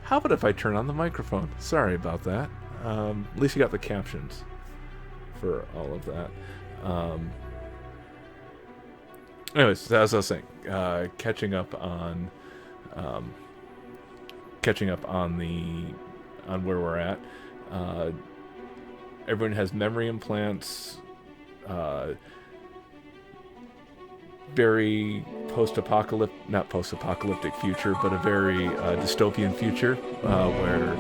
How about if I turn on the microphone? Sorry about that. At least you got the captions for all of that. Anyways, as I was saying, catching up on where we're at. Everyone has memory implants. Very not post-apocalyptic future, but a very dystopian future where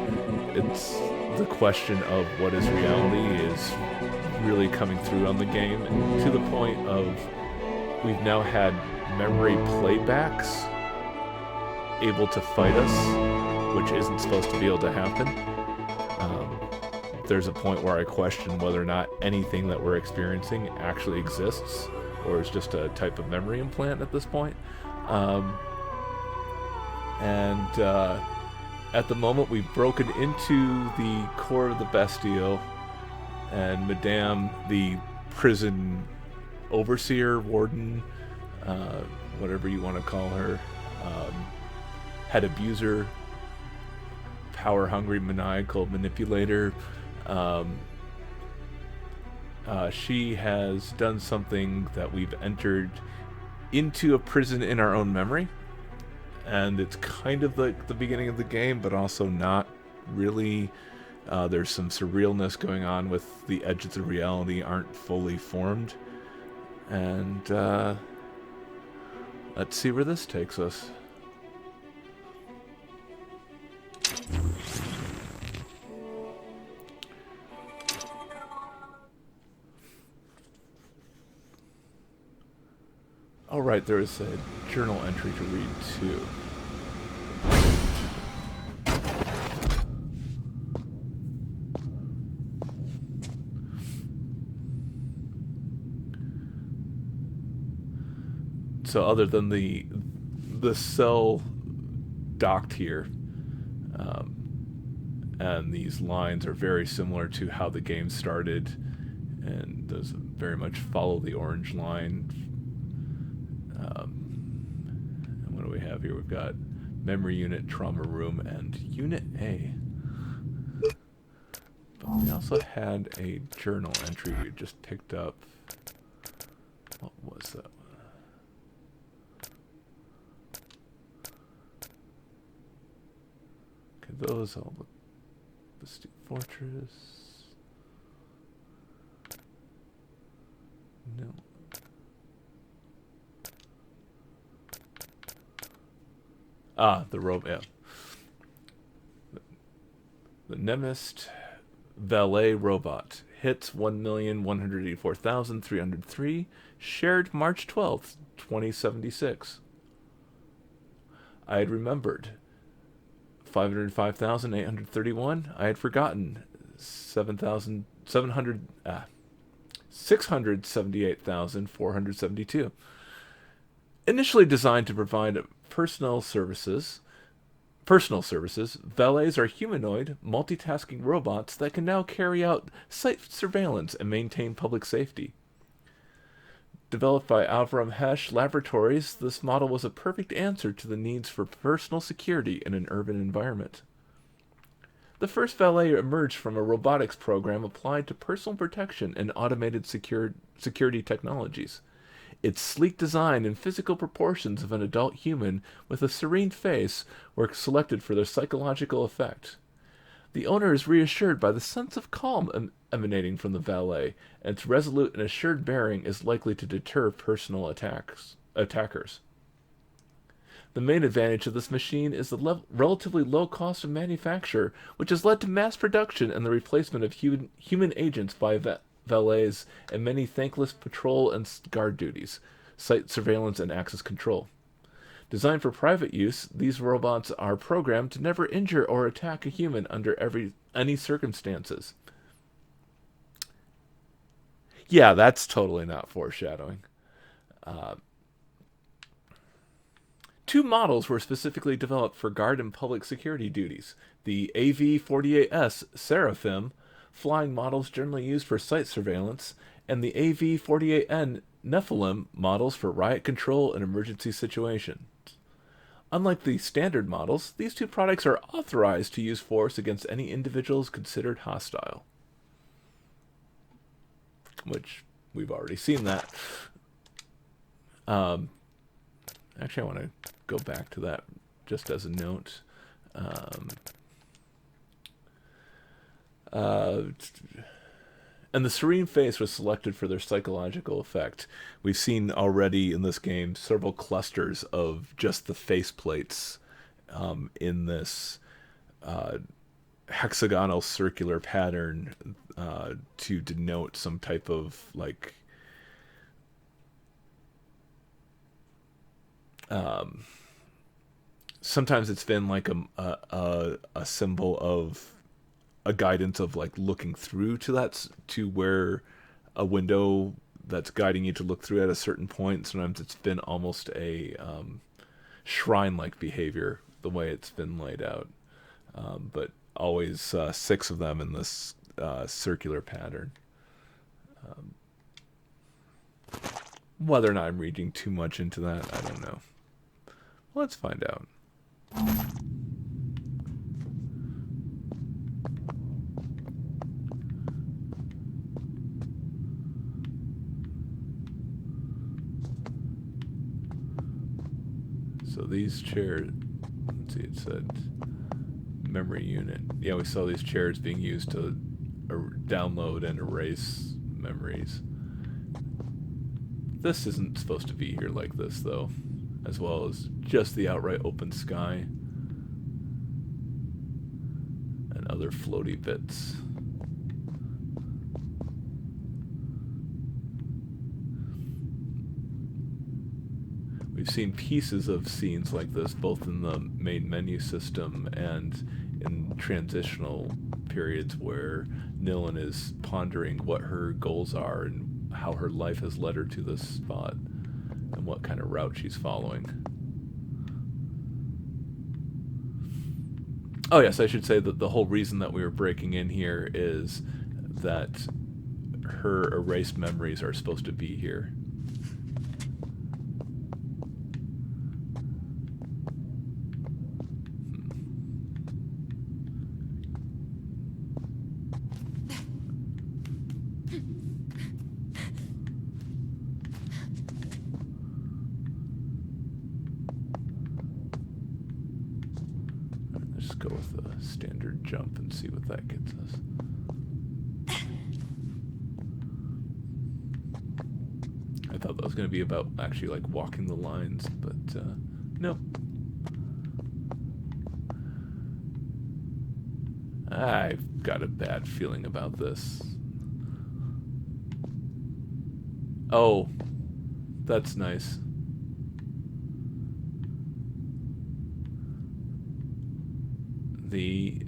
it's the question of what is reality is really coming through on the game, to the point of we've now had memory playbacks able to fight us, which isn't supposed to be able to happen. There's a point where I question whether or not anything that we're experiencing actually exists, or is just a type of memory implant at this point. At the moment, we've broken into the core of the Bastille, and Madame, the prison overseer, warden, whatever you want to call her, head abuser, power-hungry, maniacal manipulator, She has done something that we've entered into a prison in our own memory, and it's kind of like the beginning of the game, but also not really. There's some surrealness going on with the edges of reality aren't fully formed, and let's see where this takes us. Oh, right, there is a journal entry to read, too. So other than the cell docked here, and these lines are very similar to how the game started, and does very much follow the orange line. And what do we have here? We've got memory unit, trauma room, and unit A. But we also had a journal entry we just picked up. What was that? Okay, those all look. The Steel Fortress. No. Ah, the robot. Yeah. The Nemist Valet Robot. Hits 1,184,303. Shared March 12th, 2076. I had remembered. 505,831. I had forgotten. 678,472. Initially designed to provide personal services, valets are humanoid, multitasking robots that can now carry out site surveillance and maintain public safety. Developed by Avram Hesh Laboratories, this model was a perfect answer to the needs for personal security in an urban environment. The first valet emerged from a robotics program applied to personal protection and automated security technologies. Its sleek design and physical proportions of an adult human with a serene face were selected for their psychological effect. The owner is reassured by the sense of calm emanating from the valet, and its resolute and assured bearing is likely to deter personal attackers. The main advantage of this machine is the relatively low cost of manufacture, which has led to mass production and the replacement of human agents by valets and many thankless patrol and guard duties, site surveillance and access control. Designed for private use, these robots are programmed to never injure or attack a human under any circumstances. Yeah, that's totally not foreshadowing. Two models were specifically developed for guard and public security duties. The AV-48S Seraphim, flying models generally used for site surveillance, and the AV-48N Nephilim models for riot control and emergency situations. Unlike the standard models, these two products are authorized to use force against any individuals considered hostile. Which, we've already seen that. Actually, I want to go back to that just as a note. And the serene face was selected for their psychological effect. We've seen already in this game several clusters of just the faceplates in this hexagonal circular pattern to denote some type of like sometimes it's been like a symbol of a guidance of like looking through to where a window that's guiding you to look through at a certain point. Sometimes it's been almost a shrine-like behavior the way it's been laid out, but always 6 of them in this circular pattern. Whether or not I'm reading too much into that, I don't know. Let's find out. So these chairs, let's see, it said memory unit. Yeah, we saw these chairs being used to download and erase memories. This isn't supposed to be here like this, though, as well as just the outright open sky and other floaty bits. We've seen pieces of scenes like this, both in the main menu system and in transitional periods where Nilin is pondering what her goals are and how her life has led her to this spot and what kind of route she's following. Oh yes, I should say that the whole reason that we were breaking in here is that her erased memories are supposed to be here. Let's go with the standard jump and see what that gets us. I thought that was going to be about actually like walking the lines, but no. I've got a bad feeling about this. Oh, that's nice.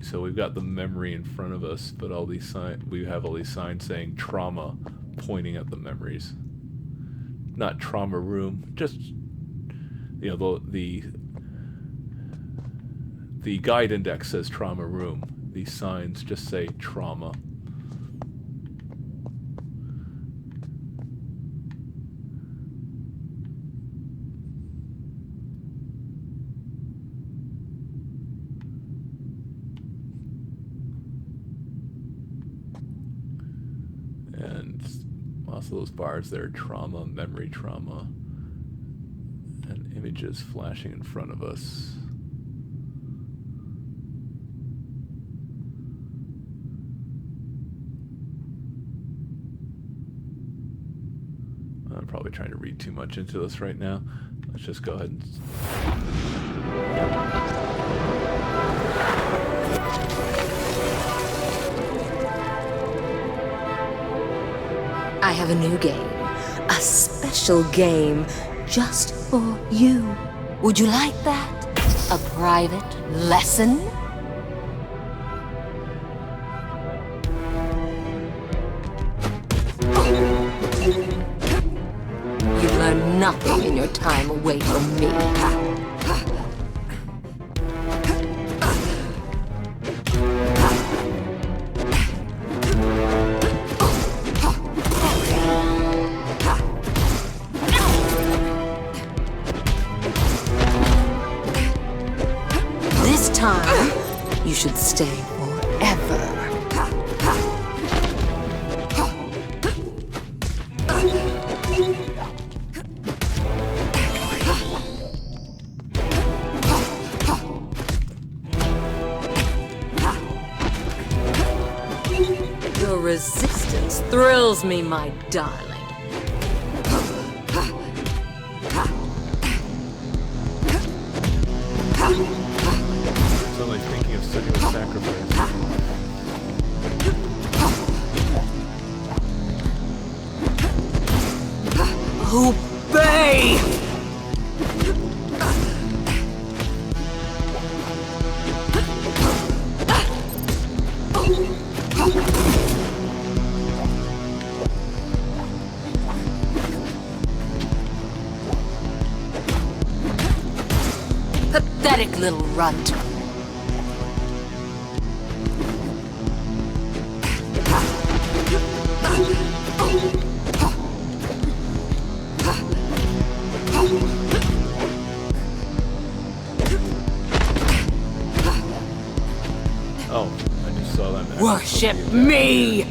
So we've got the memory in front of us, but all these we have all these signs saying trauma pointing at the memories. Not trauma room, just, you know, the guide index says trauma room. These signs just say trauma. And lots of those bars there, trauma, memory trauma, and images flashing in front of us. I'm probably trying to read too much into this right now. Let's just go ahead and... I have a new game. A special game just for you. Would you like that? A private lesson? You learn nothing in your time away from me. This time, you should stay forever. Your resistance thrills me, my darling. Suddenly thinking of Senua's Sacrifice. Obey! Pathetic little runt. Oh, I just saw that. Worship me!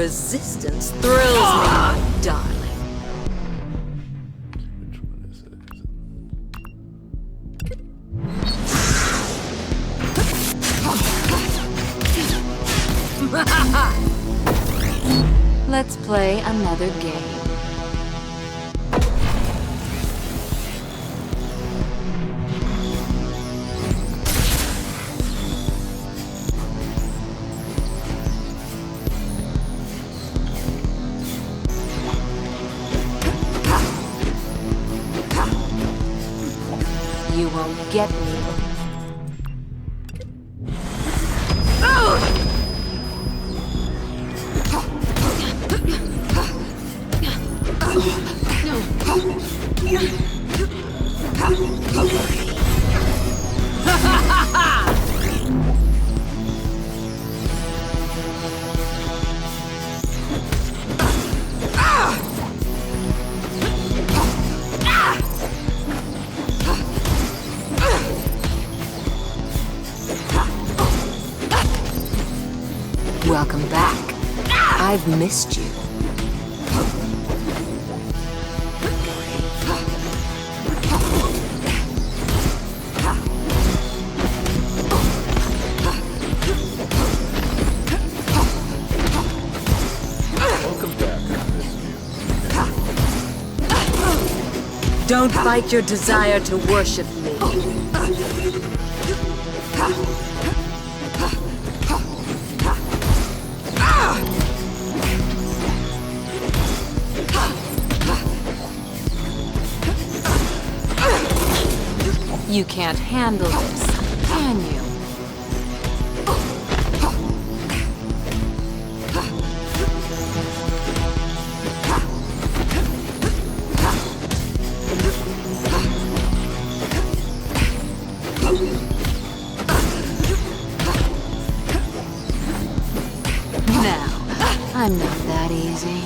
resistance thrills me, my darling. Which one is it? Let's play another game. You won't get me. Welcome back. I've missed you. Welcome back. I missed you. Don't fight your desire to worship me. You can't handle this, can you? Now, I'm not that easy.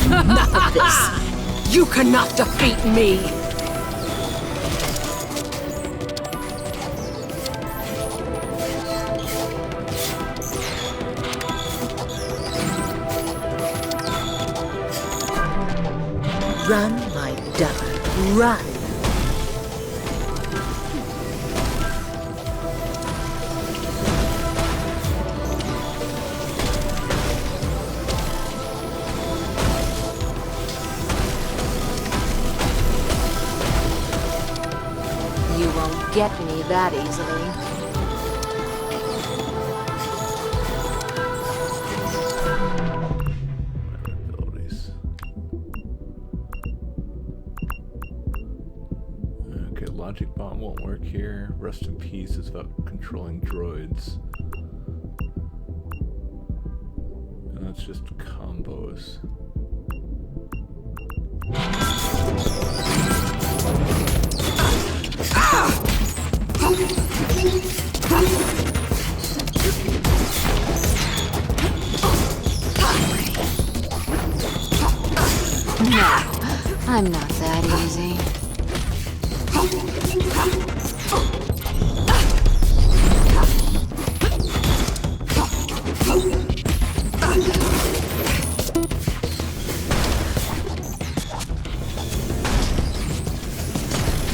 Enough of this! You cannot defeat me! Run, my duck, run! You won't get me that easily. Abilities. Okay, Logic Bomb won't work here. Rest in Peace is about controlling droids. And that's just combos. No, I'm not that easy.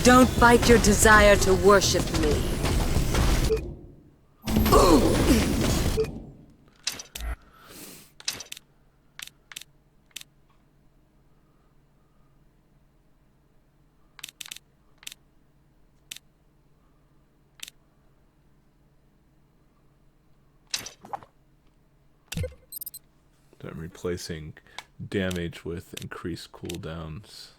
Don't fight your desire to worship me. I'm replacing damage with increased cooldowns.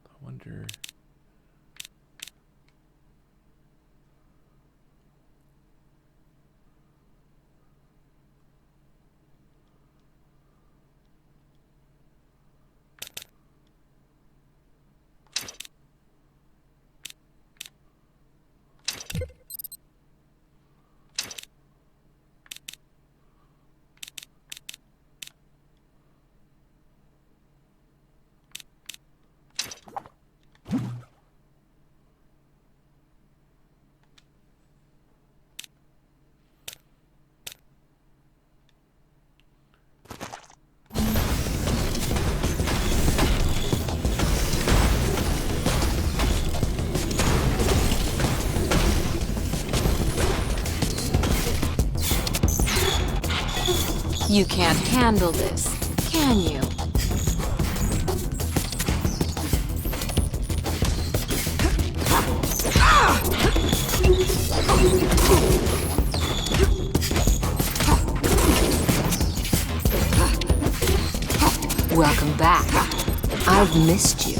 I wonder. You can't handle this, can you? Welcome back. I've missed you.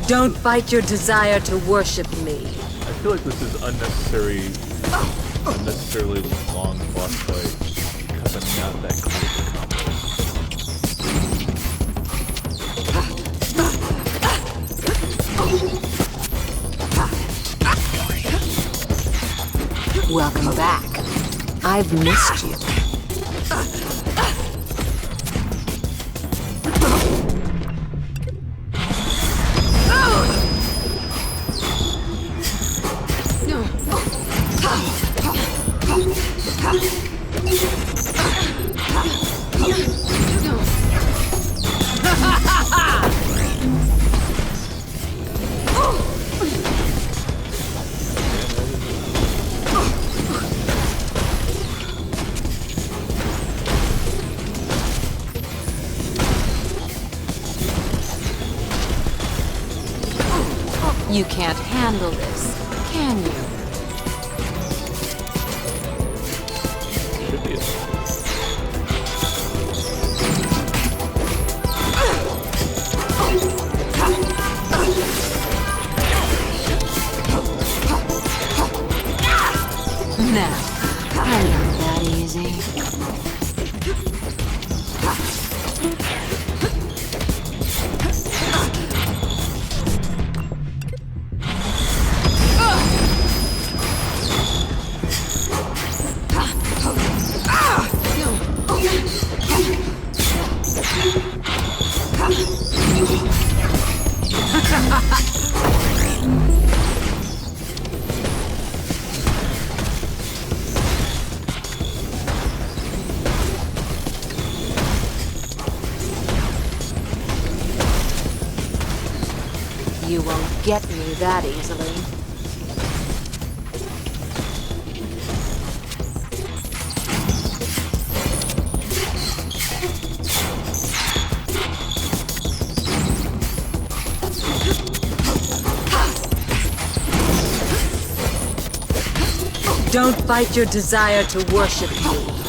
Don't fight your desire to worship me. I feel like this is unnecessarily long boss fight because I'm not that great at combos. Welcome back. I've missed you. You can't handle this, can you? Should be it. Now, I'm not that easy. You won't get me that easily. Don't fight your desire to worship me.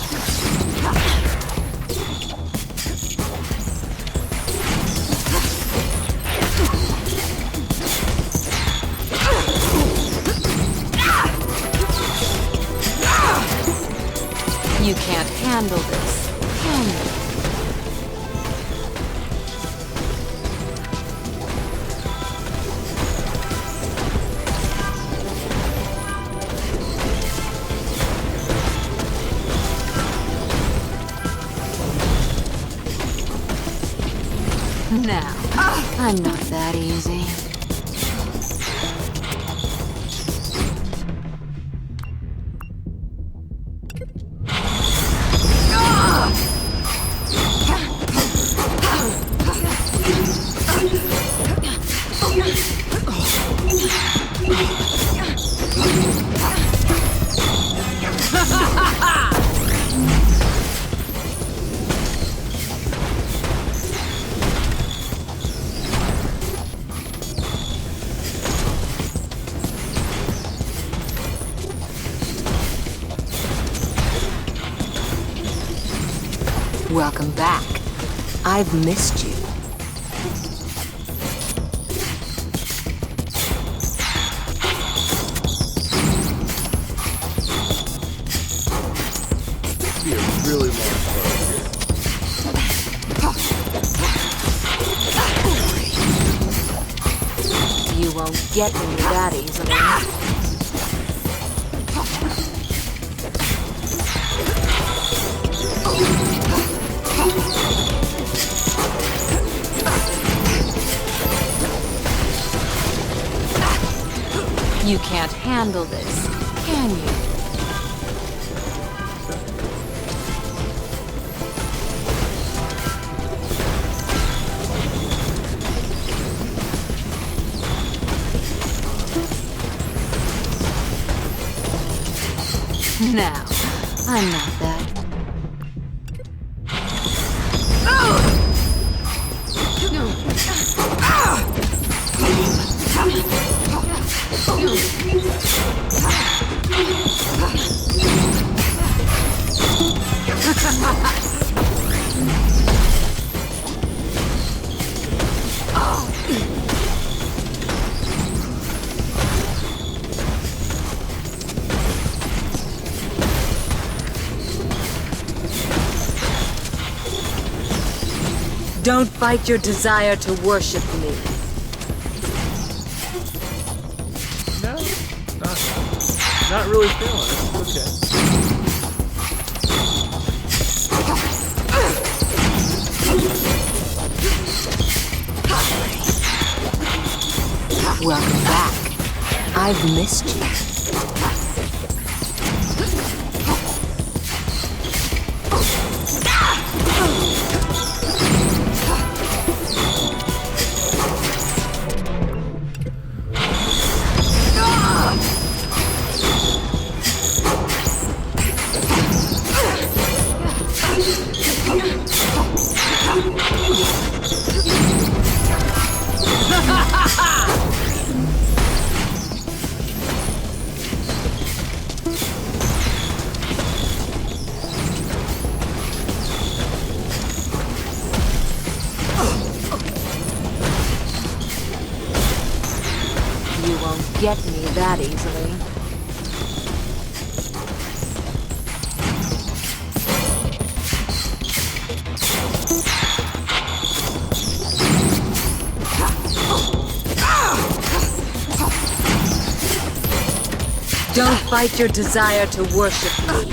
You can't handle this, can you? Now, I'm not that easy. Welcome back. I've missed you. Be a really long fight You won't get me that easily. You can't handle this, can you? Now, I'm not that. Don't fight your desire to worship me. No, not really feeling it. Okay. Welcome back. I've missed you. You won't get me that easily. Don't fight your desire to worship me.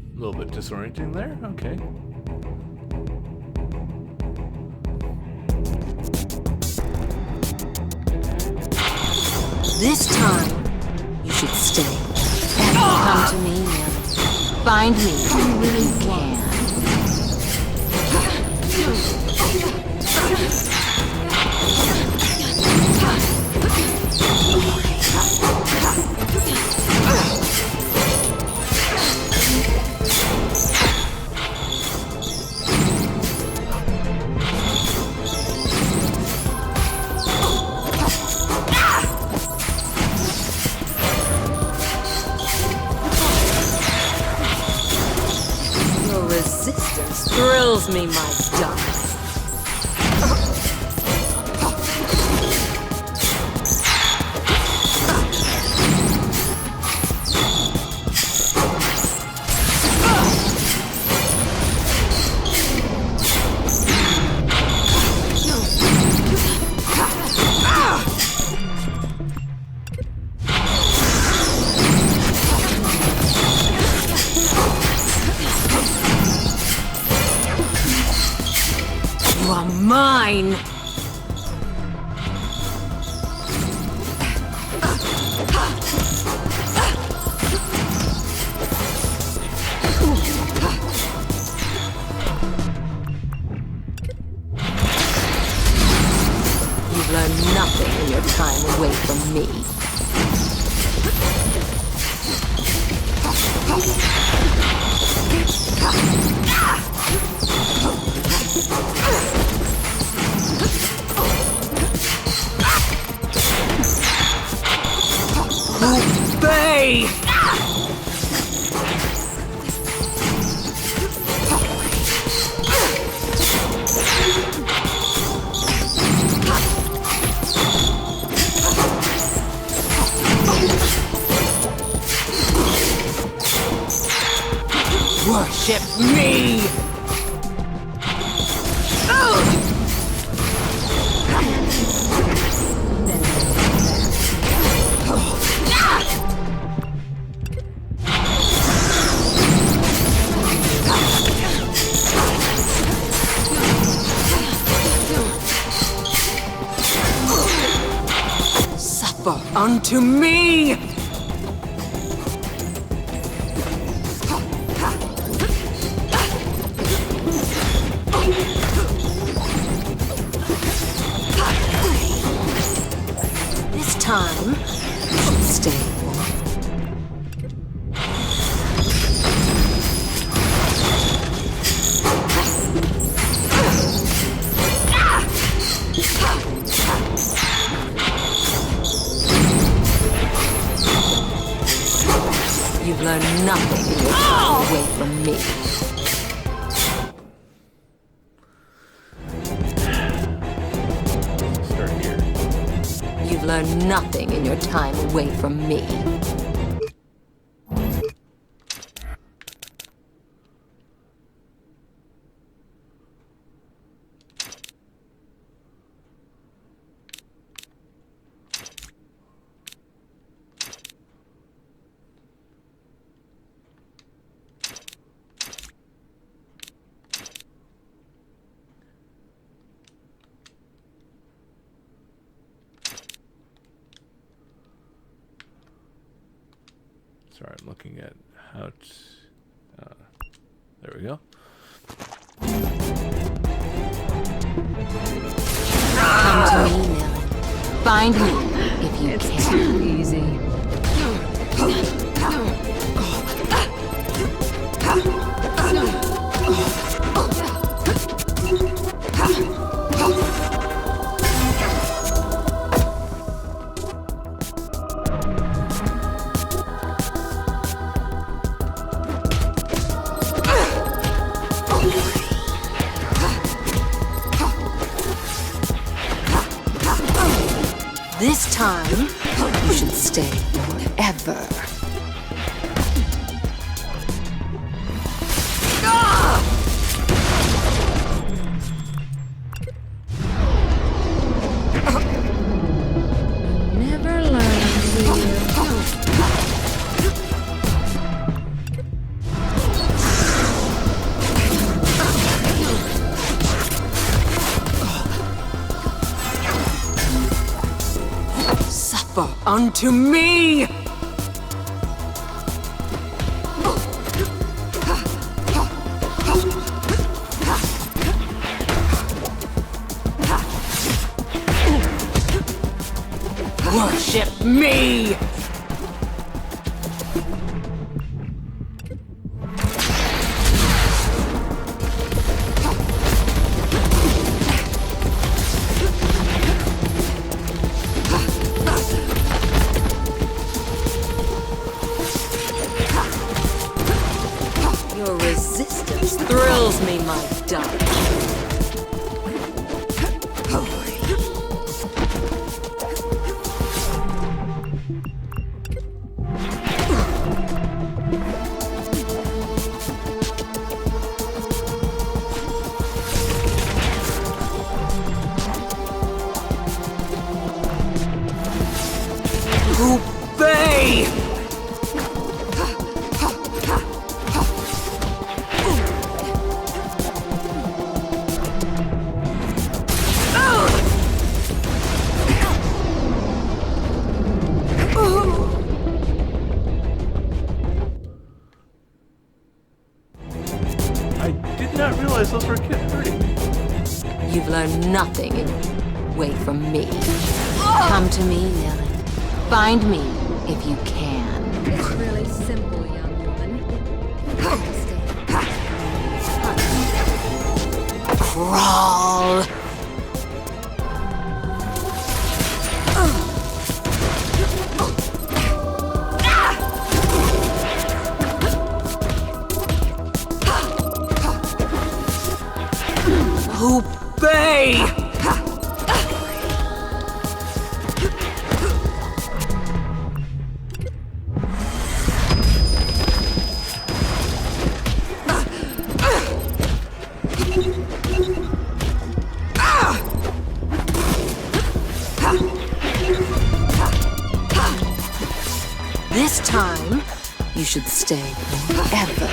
A little bit disorienting there. Okay. This time, you should stay. And come to me and find me when you can. Resistance thrills me, my darling. You are mine! You've learned nothing in your time away from me. Obey! Worship me! Suffer unto me! This time, you should stay. You've learned nothing in your time away from me. Start here. You've learned nothing in your time away from me. Sorry, I'm looking at how to... there we go. Come to me, Millen. Find me if you can. Too easy. This time, you should stay forever. Never learn, will you? Suffer unto me! Worship me! Your resistance thrills me, my darling. Obey! I did not realize those were hurting me. You've learned nothing away from me. Come to me, Millen. Find me if you can. It's really simple, young woman. Crawl! Obey! time, you should stay forever.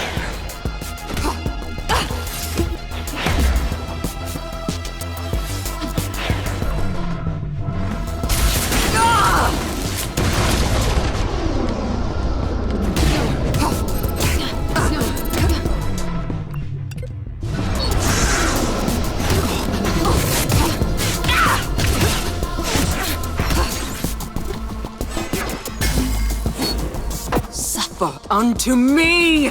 Suffer unto me!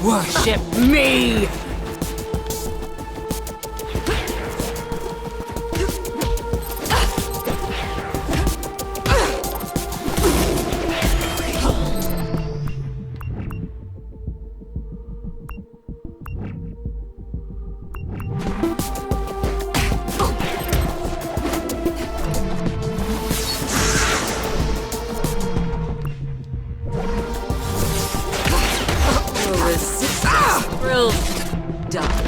Worship me! Your resistance will die.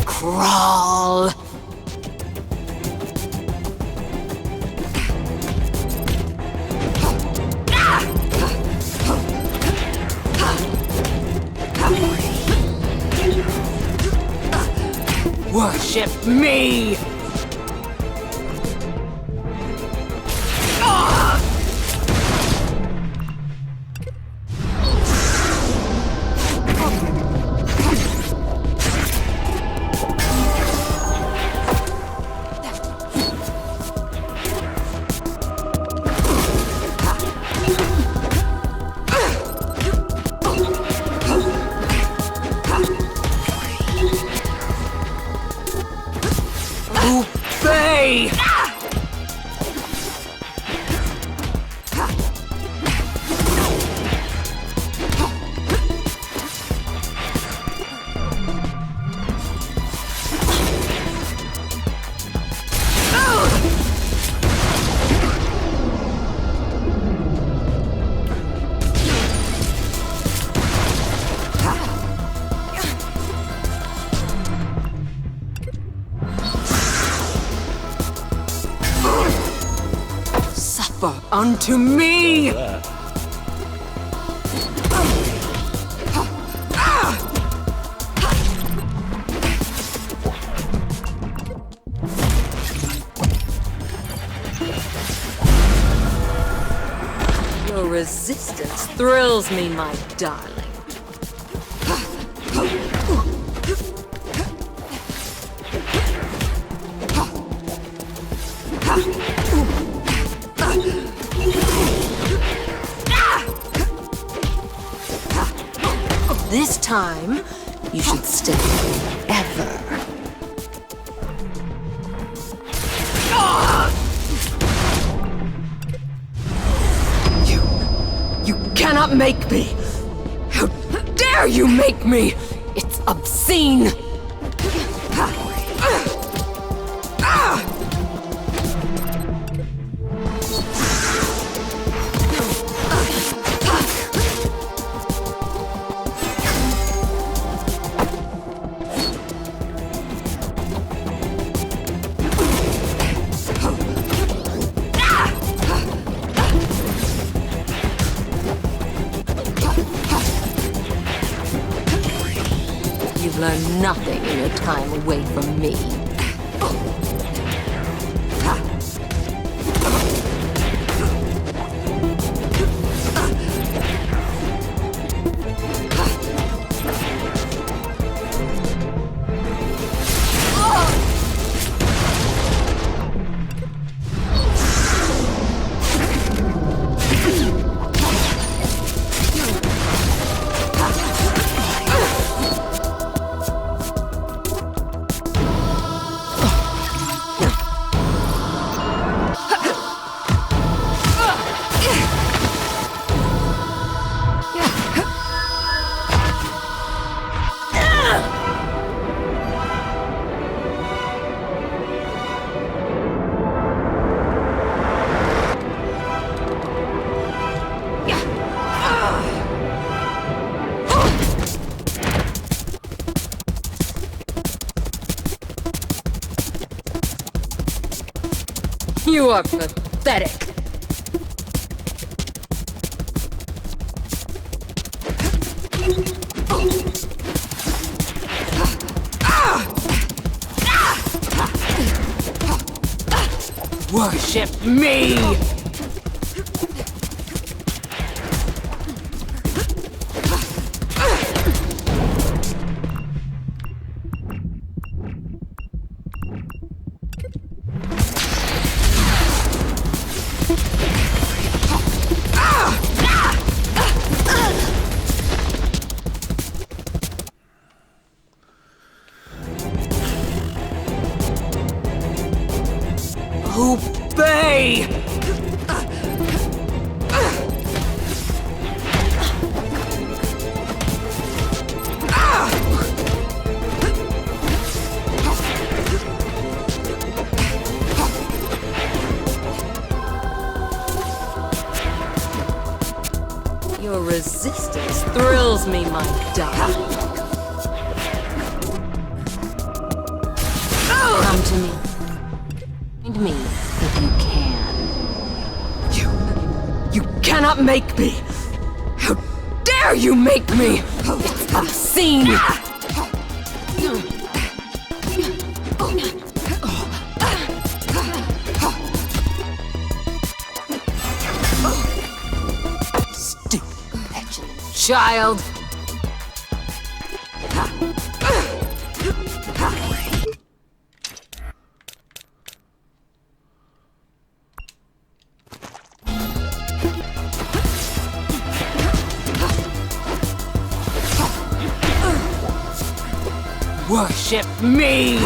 Crawl! Worship me! Obey! Suffer unto me! Your resistance thrills me, my darling. This time, you should stay forever. You cannot make me! How dare you make me! It's obscene! You've learned nothing in your time away from me. You are pathetic. Worship me! Obey! Your resistance thrills me, my darling. Come to me. Find me if you can. You cannot make me! How dare you make me! It's obscene! Stupid, petulant child! Worship me!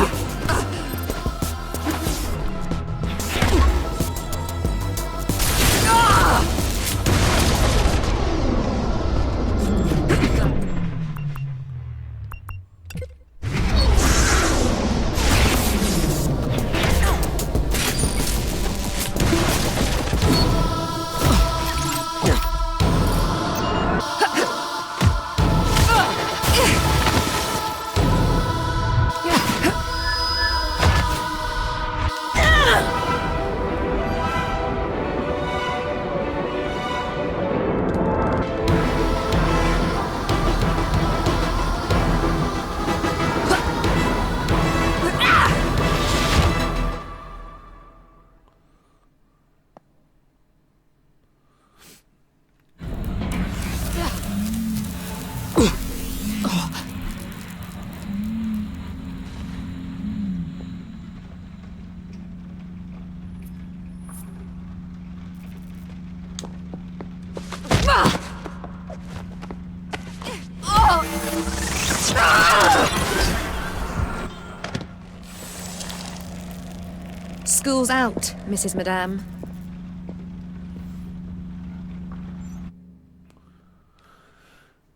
School's out, Mrs. Madame.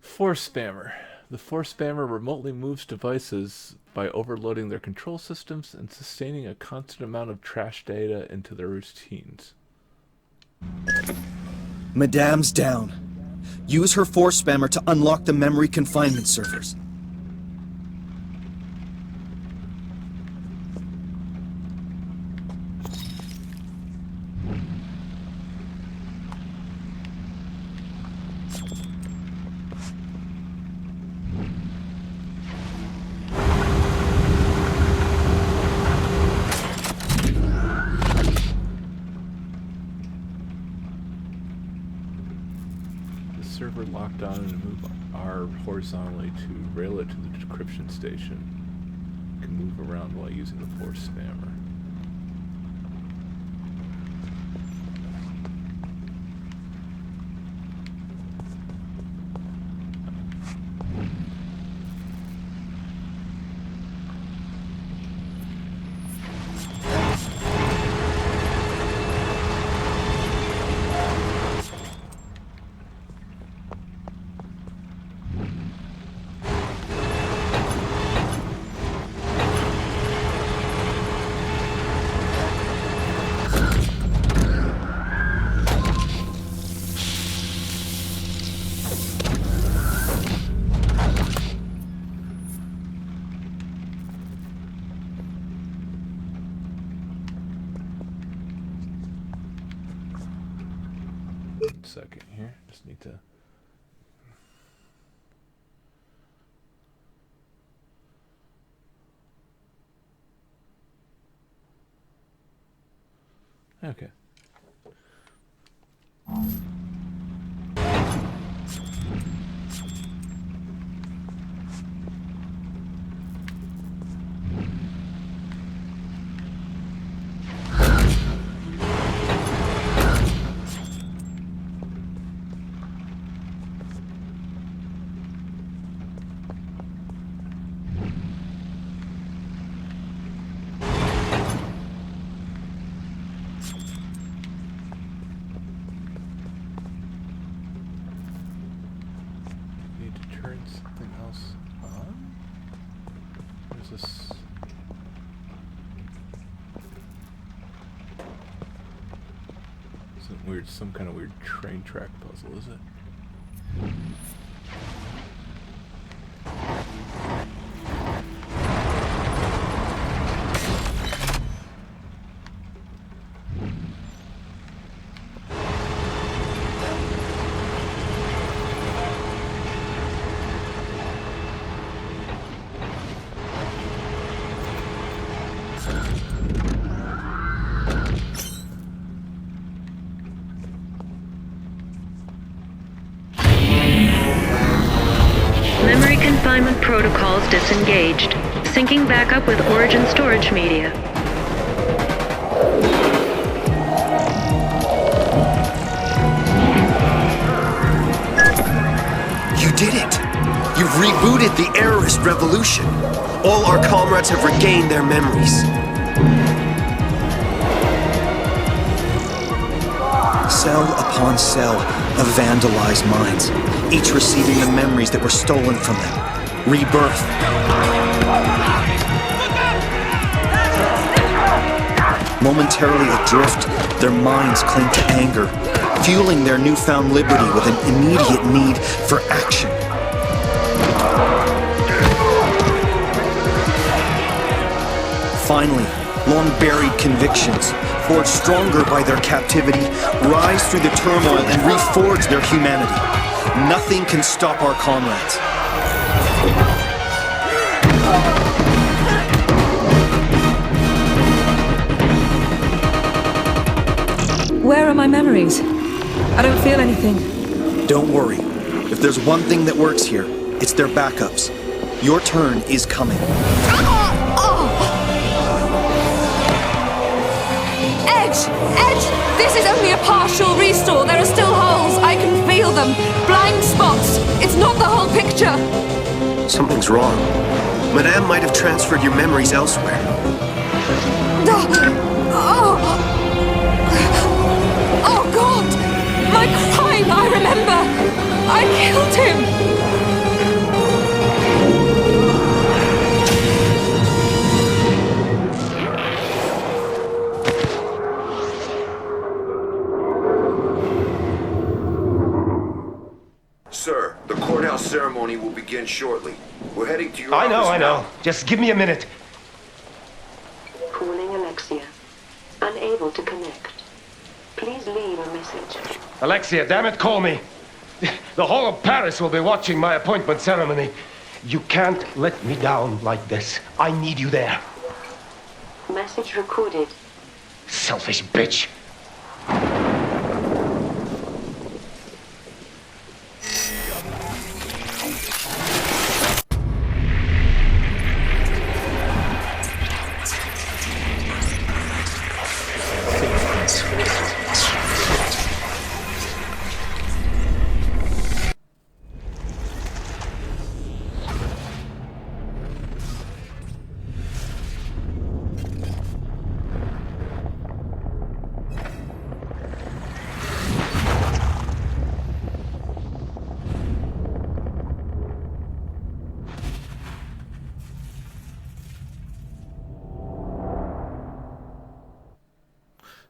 Force Spammer. The Force Spammer remotely moves devices by overloading their control systems and sustaining a constant amount of trash data into their routines. Madame's down. Use her Force Spammer to unlock the memory confinement servers. Server locked on and move R horizontally to rail it to the decryption station. You can move around while using the Force Spammer. second here. Just need to... Okay. Some kind of weird train track puzzle, is it? Confinement protocols disengaged. Syncing back up with Origin storage media. You did it! You've rebooted the Errorist Revolution. All our comrades have regained their memories. Cell upon cell of vandalized minds, each receiving the memories that were stolen from them. Rebirth. Momentarily adrift, their minds cling to anger, fueling their newfound liberty with an immediate need for action. Finally, long-buried convictions, forged stronger by their captivity, rise through the turmoil and reforge their humanity. Nothing can stop our comrades. Where are my memories? I don't feel anything. Don't worry. If there's one thing that works here, it's their backups. Your turn is coming. Edge! This is only a partial restore. There are still holes. I can feel them. Blind spots. It's not the whole picture. Something's wrong. Madame might have transferred your memories elsewhere. Oh God! My crime, I remember! I killed him! Sir, the courthouse ceremony will begin shortly. We're heading to your I office know. now. Just give me a minute. Calling Alexia. Unable to connect. Please leave a message. Alexia, damn it, call me. The whole of Paris will be watching my appointment ceremony. You can't let me down like this. I need you there. Message recorded. Selfish bitch.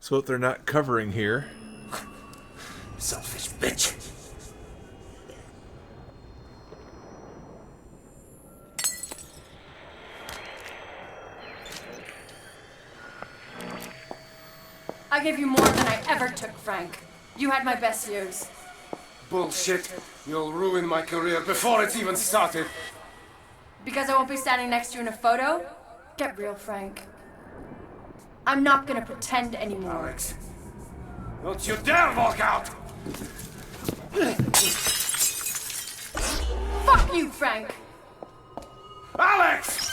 So what they're not covering here... Selfish bitch. I gave you more than I ever took, Frank. You had my best years. Bullshit. You'll ruin my career before it's even started. Because I won't be standing next to you in a photo? Get real, Frank. I'm not gonna pretend anymore. Alex, don't you dare walk out! Fuck you, Frank! Alex!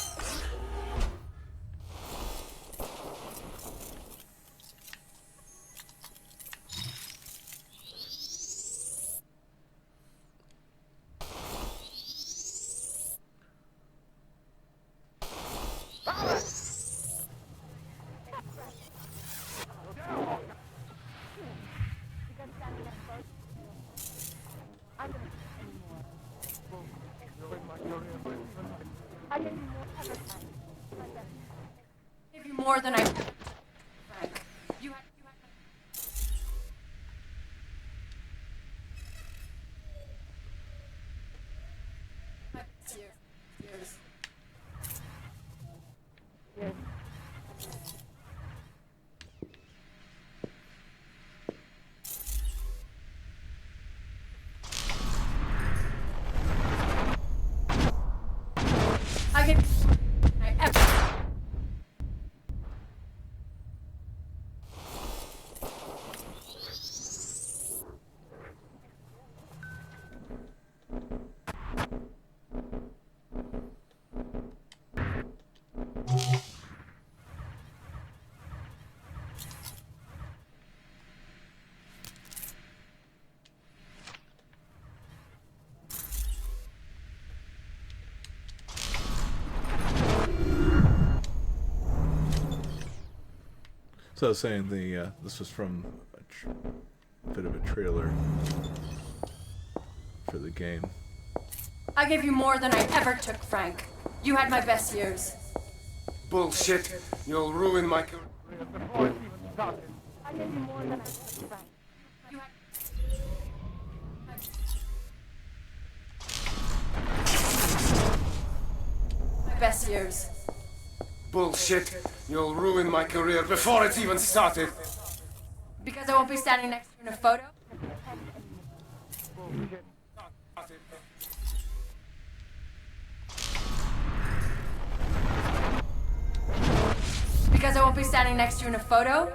Give you more than I... Frank. You had my best years. I get... I ever... So I was saying this was from a bit of a trailer for the game. I gave you more than I ever took, Frank. You had my best years. Bullshit. You'll ruin my career. I gave you more than I took, Frank. You had... my best years. Bullshit. You'll ruin my career before it's even started. Because I won't be standing next to you in a photo? Because I won't be standing next to you in a photo?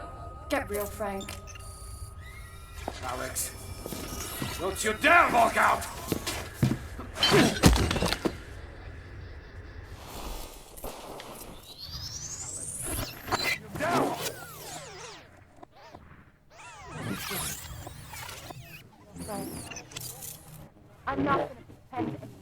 Get real, Frank. Alex, don't you dare walk out! I'm not gonna pretend anymore.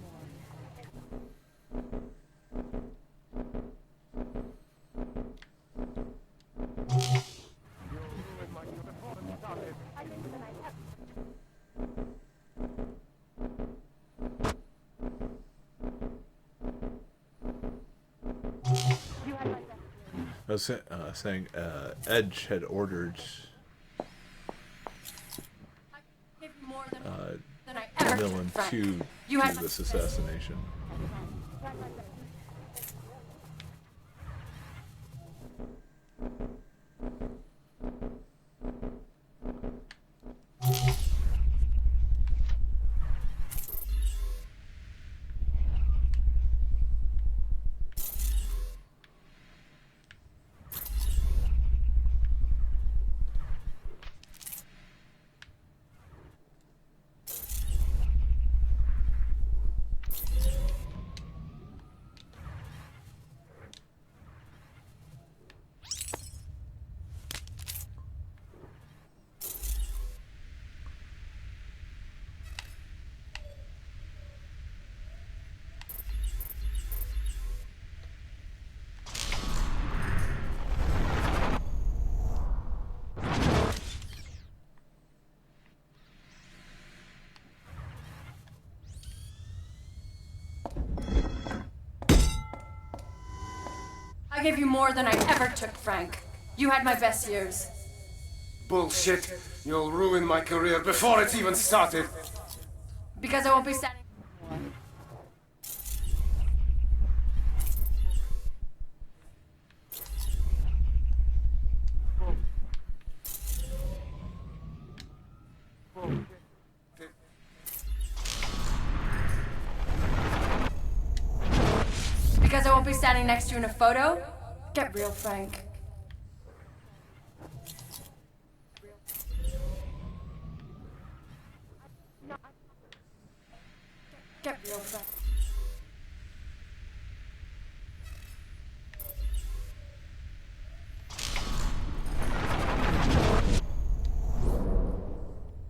I was saying Edge had ordered Give you more than I ever Millen took, Frank. to You had do my this best- assassination. I gave you more than I ever took, Frank. You had my best years. Bullshit. You'll ruin my career before it's even started. Because I won't be standing... be standing next to you in a photo? Get real, Frank. Get real, Frank.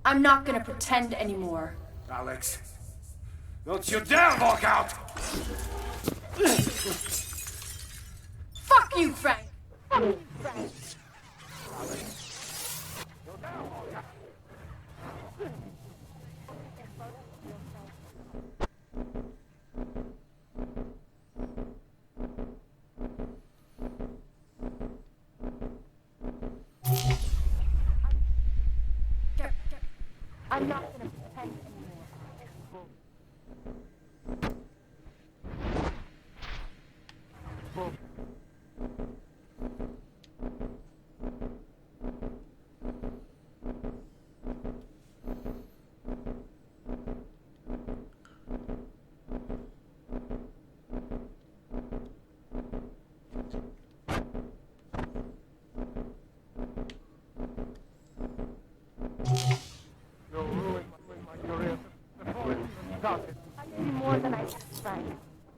I'm not gonna pretend anymore. Alex, don't you dare walk out! Fuck you, Frank! Fuck you, Frank! I'm not gonna pretend anymore. More than I expect.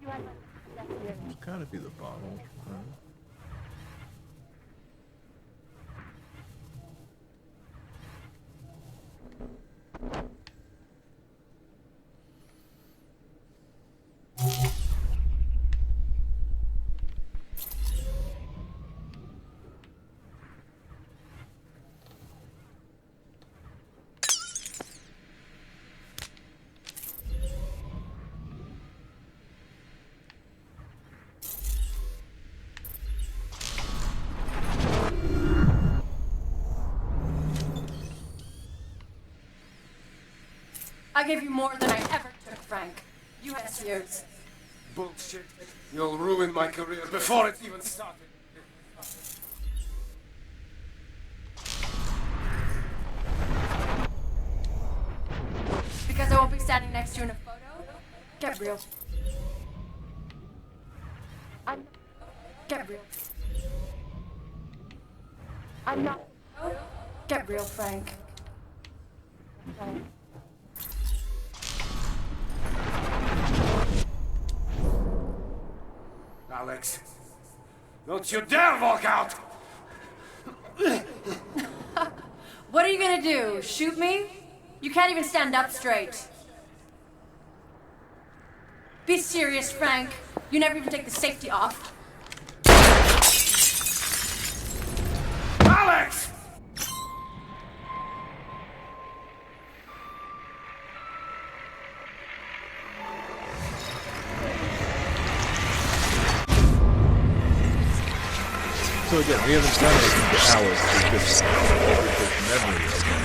You had It's gotta be the bottle. I gave you more than I ever took, Frank. You had years. Bullshit. You'll ruin my career before it even started. Because I won't be standing next to you in a photo? Get real. Get real. I'm not. Get real, Frank. Alex, don't you dare walk out! What are you gonna do? Shoot me? You can't even stand up straight. Be serious, Frank. You never even take the safety off. Alex! So again, we haven't done anything to Alice. We just altered his memory of him.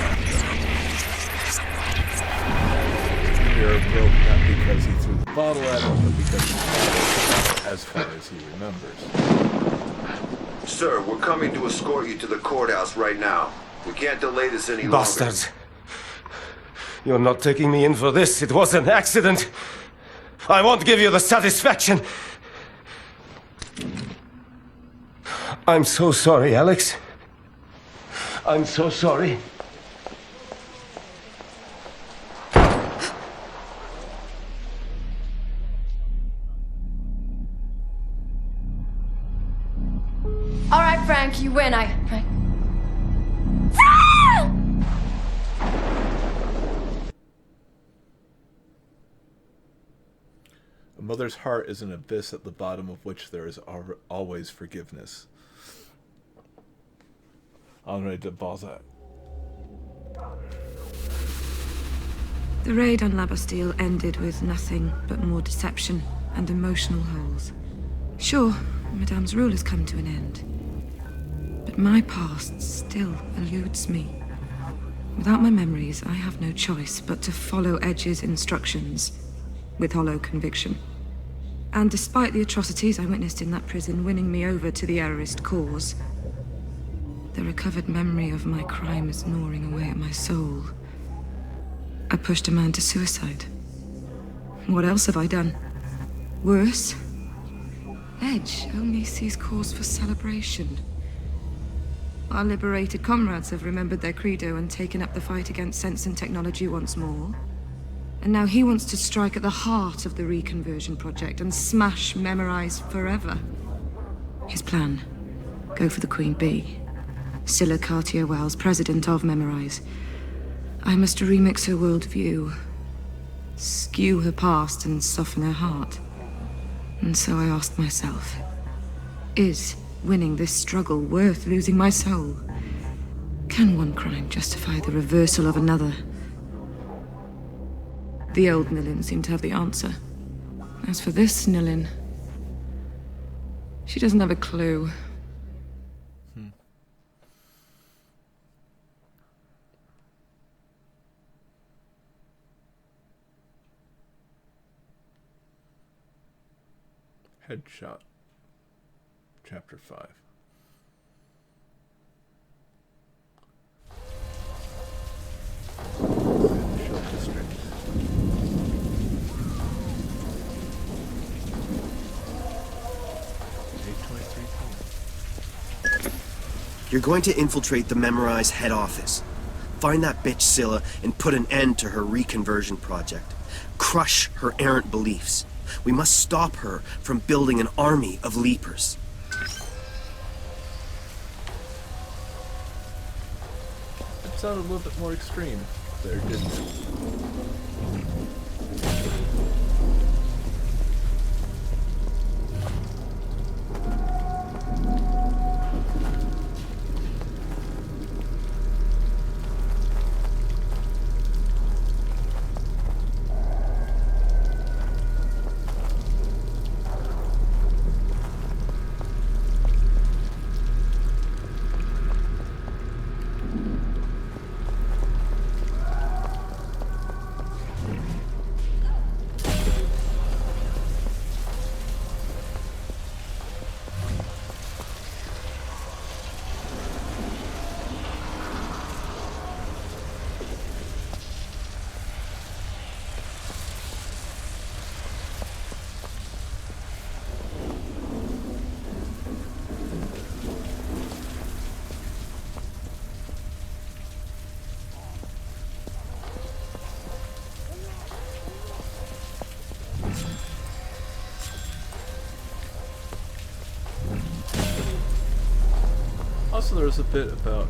Mirror broke not because he threw the bottle at him, but because he threw it as far as he remembers. Sir, we're coming to escort you to the courthouse right now. We can't delay this any longer. Bastards! You're not taking me in for this. It was an accident. I won't give you the satisfaction. I'm so sorry, Alex. I'm so sorry. All right, Frank, you win. Frank. A mother's heart is an abyss at the bottom of which there is always forgiveness. Henri de Balzac. The raid on La Bastille ended with nothing but more deception and emotional holes. Sure, Madame's rule has come to an end. But my past still eludes me. Without my memories, I have no choice but to follow Edge's instructions with hollow conviction. And despite the atrocities I witnessed in that prison winning me over to the errorist cause, the recovered memory of my crime is gnawing away at my soul. I pushed a man to suicide. What else have I done? Worse? Edge only sees cause for celebration. Our liberated comrades have remembered their credo and taken up the fight against sense and technology once more. And now he wants to strike at the heart of the reconversion project and smash Memorize forever. His plan: go for the Queen Bee. Scylla Cartier-Wells, president of Memorize. I must remix her worldview, skew her past and soften her heart. And so I asked myself, is winning this struggle worth losing my soul? Can one crime justify the reversal of another? The old Nilin seemed to have the answer. As for this Nilin, she doesn't have a clue. Headshot. Chapter 5. Financial district. You're going to infiltrate the Memorize head office. Find that bitch Scylla and put an end to her reconversion project. Crush her errant beliefs. We must stop her from building an army of Leapers. It sounded a little bit more extreme there, didn't it? Also, there was a bit about,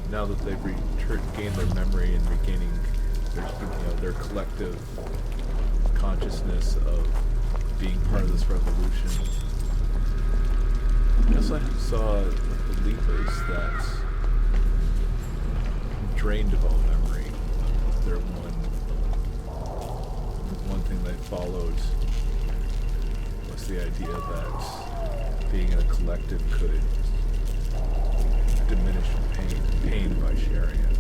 now that they've regained their memory and regaining their collective consciousness of being part of this revolution. I also saw the Leapers that drained of all memory. Their one thing they followed was the idea that being in a collective could diminish pain by sharing it.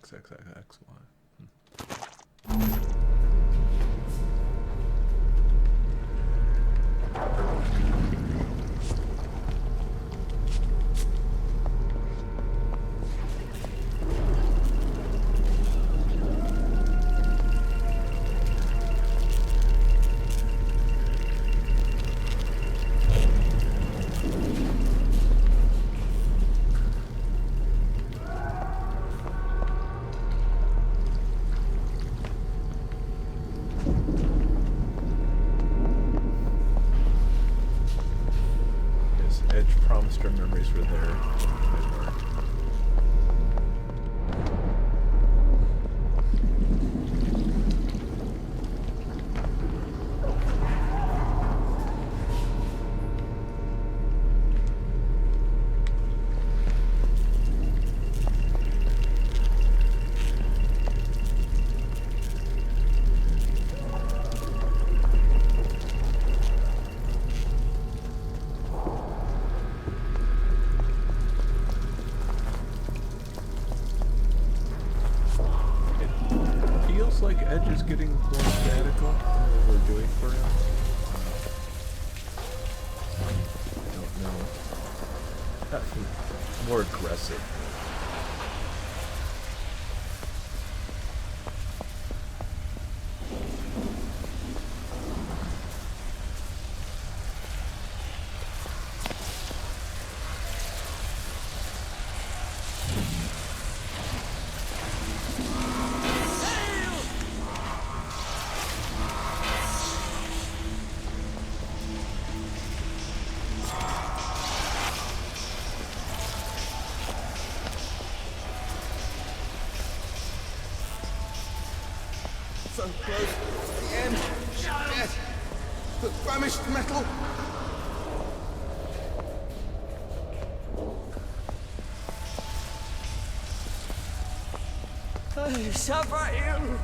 XXXXY. Edge promised her memories were there. They were. Feels like Edge is getting more radical in what we're doing for him. I don't know. More aggressive. So close to the end. Yet the famished metal. I suffer you.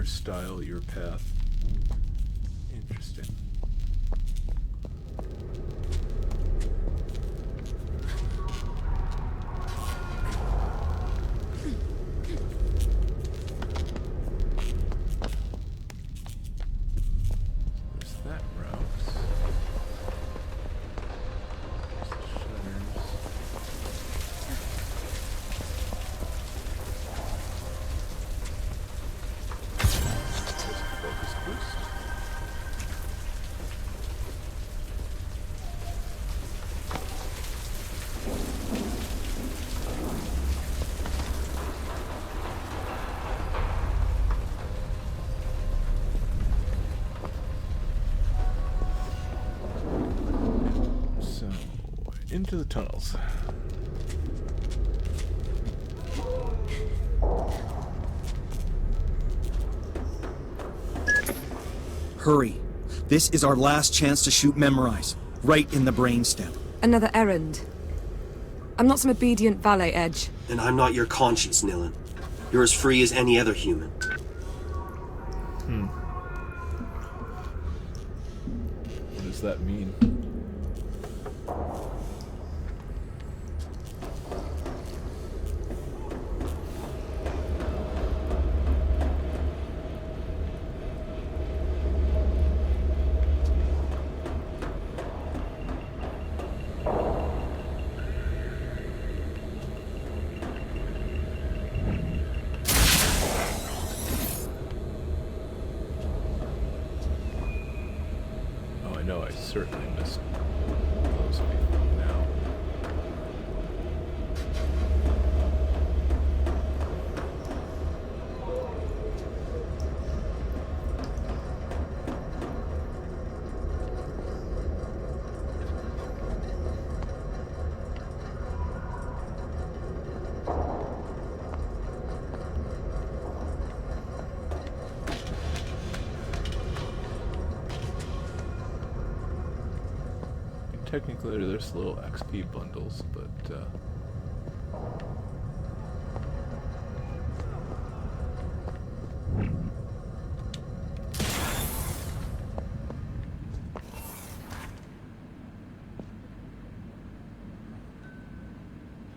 style, your path. Interesting. There's that route. There's the shutters. Focus boost. So, into the tunnels. Hurry. This is our last chance to shoot Memorize. Right in the brainstem. Another errand. I'm not some obedient valet, Edge. And I'm not your conscience, Nilin. You're as free as any other human. What does that mean? Oh, I know, I certainly missed those people now. Technically, there's little XP bundles, but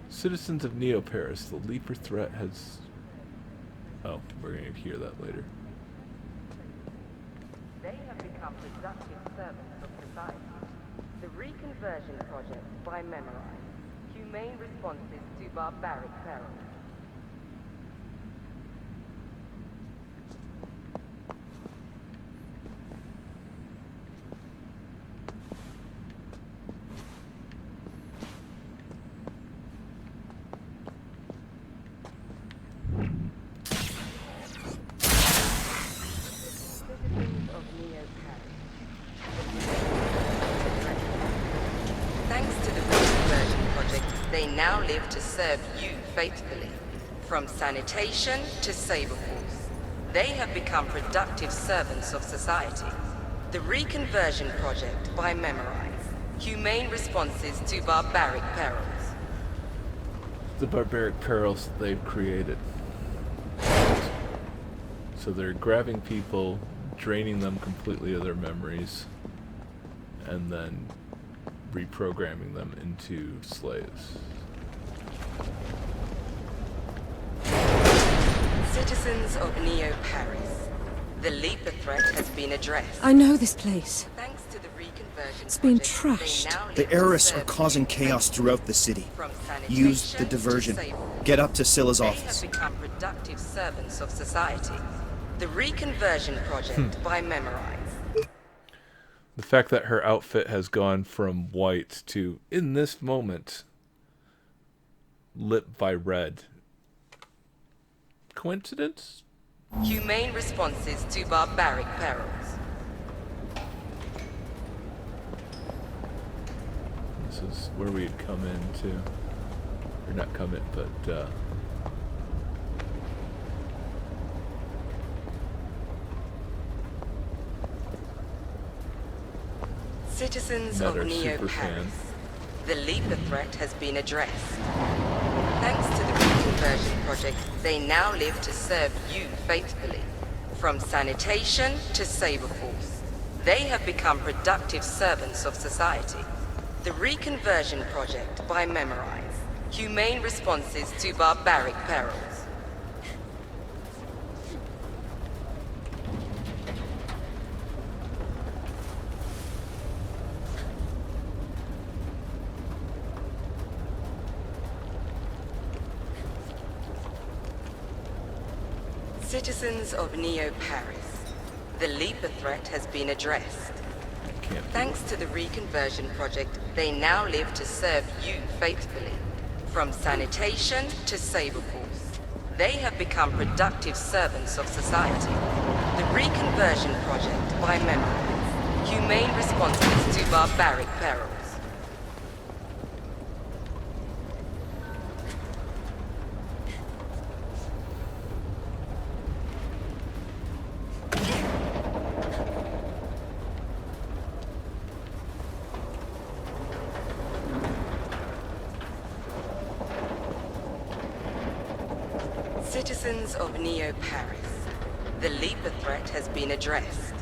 citizens of Neo Paris, the Leaper threat has... Oh, we're going to hear that later. They have become productive servants of society. The Reconversion Project by Memorize. Humane responses to barbaric perils. Citizens of Neo Paris. Thanks to the Reconversion Project, they now live to serve you faithfully. From sanitation to Saber Force, they have become productive servants of society. The Reconversion Project by Memorize. Humane responses to barbaric perils. The barbaric perils that they've created. So they're grabbing people, draining them completely of their memories, and then reprogramming them into slaves. Citizens of Neo Paris, the Leaper threat has been addressed. I know this place. Thanks to the Reconversion It's been Project, they trashed. now live The to Heiress serve are causing you chaos faithfully. throughout the city. From Use sanitation the diversion. to Saber Force, Get up to Scylla's they office. have become productive servants of society. The Reconversion Project by Memorize. The fact that her outfit has gone from white to, in this moment, lit by red. Coincidence? Humane responses to barbaric perils. This is where we had come into, or not come in, but Citizens Met of our Neo super Paris, fan. the Leaper threat has been addressed. Thanks to the Reconversion Project, they now live to serve you faithfully. From sanitation to Saber Force, they have become productive servants of society. The Reconversion Project by Memorize. Humane responses to barbaric perils. Citizens of Neo Paris, the Leaper threat has been addressed. Thanks to the Reconversion Project, they now live to serve you faithfully. From sanitation to Saber Force, they have become productive servants of society. The Reconversion Project by Memorize. Humane responses to barbaric perils. Citizens of Neo Paris, the Leaper threat has been addressed.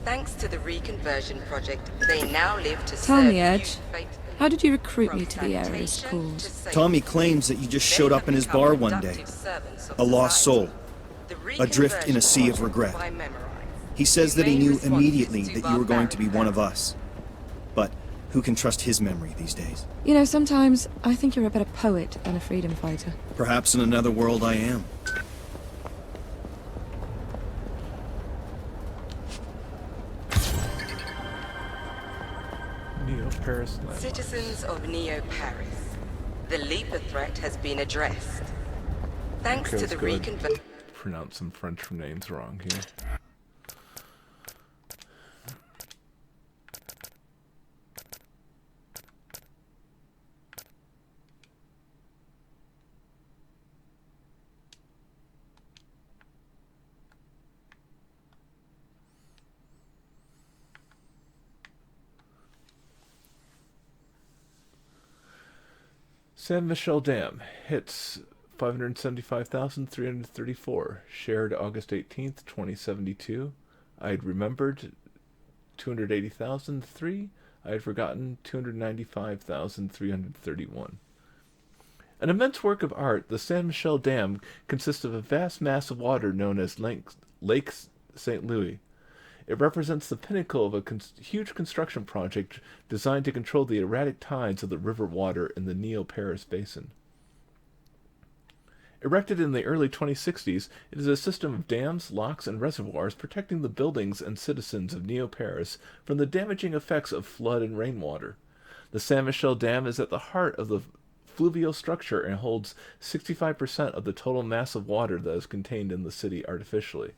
Thanks to the Reconversion Project, they now live to Tell serve me, you Edge, faithfully. how did you recruit me From to the area's sanitation cause? to Saber Tommy Force, claims that you just they showed have up in his become bar one day. productive servants of A lost soul. society. The Adrift in a sea of Reconversion regret. Project by Memorize. He says that he Humane knew responses immediately to that you were going to be barbaric one of perils. us. But who can trust his memory these days? You know, sometimes I think you're a better poet than a freedom fighter. Perhaps in another world I am. Neo Paris landmark. Citizens of Neo Paris, the Leaper threat has been addressed. Thanks Okay, to the let's go ahead and Reconversion. pronounce some French names wrong here. San Michel Dam hits 575,334. Shared August 18th, 2072. I'd remembered 280,003. I had forgotten 295,331. An immense work of art, the San Michel Dam consists of a vast mass of water known as Lake St. Louis. It represents the pinnacle of a huge construction project designed to control the erratic tides of the river water in the Neo-Paris basin. Erected in the early 2060s, it is a system of dams, locks, and reservoirs protecting the buildings and citizens of Neo-Paris from the damaging effects of flood and rainwater. The San Michel Dam is at the heart of the fluvial structure and holds 65% of the total mass of water that is contained in the city artificially.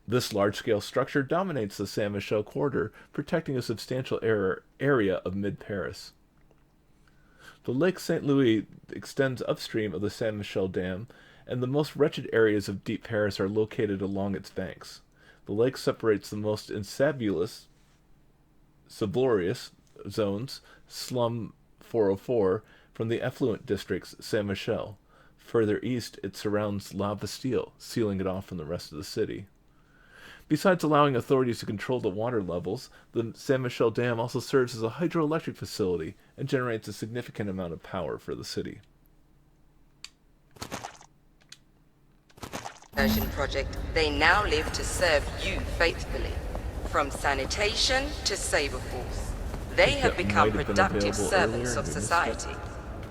This large-scale structure dominates the San Michel corridor, protecting a substantial area of mid-Paris. The Lake St. Louis extends upstream of the San Michel Dam, and the most wretched areas of deep Paris are located along its banks. The lake separates the most insalubrious zones, Slum 404, from the effluent districts Saint Michel. Further east, it surrounds La Bastille, sealing it off from the rest of the city. Besides allowing authorities to control the water levels, the San Michel Dam also serves as a hydroelectric facility and generates a significant amount of power for the city. Conversion Project, they now live to serve you faithfully. From sanitation to Saber Force, they have become productive servants of society.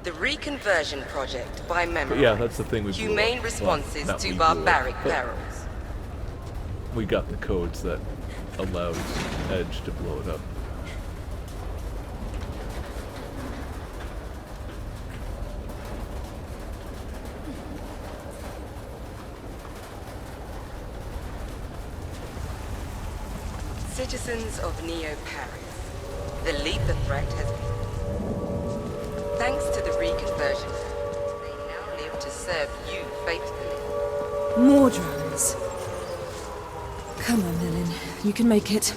The Reconversion Project by Memorize. Yeah, that's the thing we blew Humane up. responses Well, not to we blew up, barbaric but perils. we got the codes that allowed Edge to blow it up. Citizens of Neo Paris, the Leaper threat has been. Thanks to the Reconversion, they now live to serve you faithfully. More drums. Come on, Lilin. You can make it.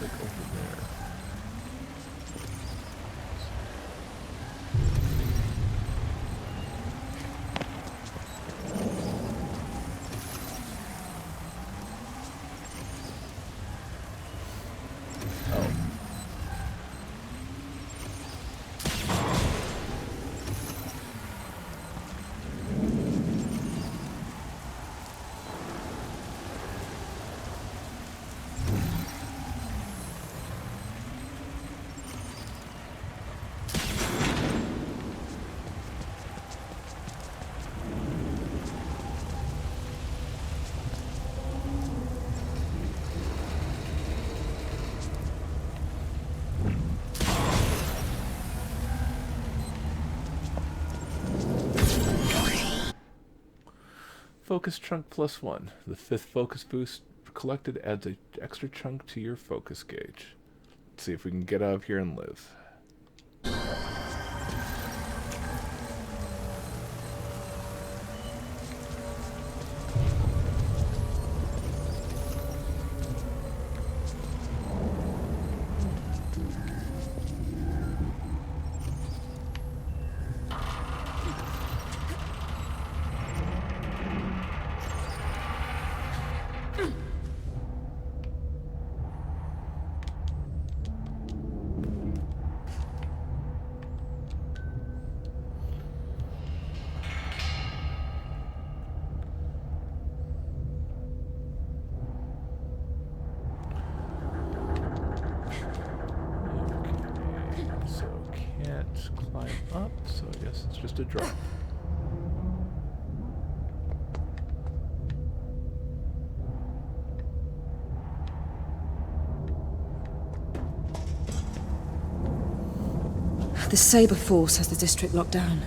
like over there. Focus chunk +1. The 5th focus boost collected adds an extra chunk to your focus gauge. Let's see if we can get out of here and live. Climb up, so I guess it's just a drop. The Saber Force has the district locked down.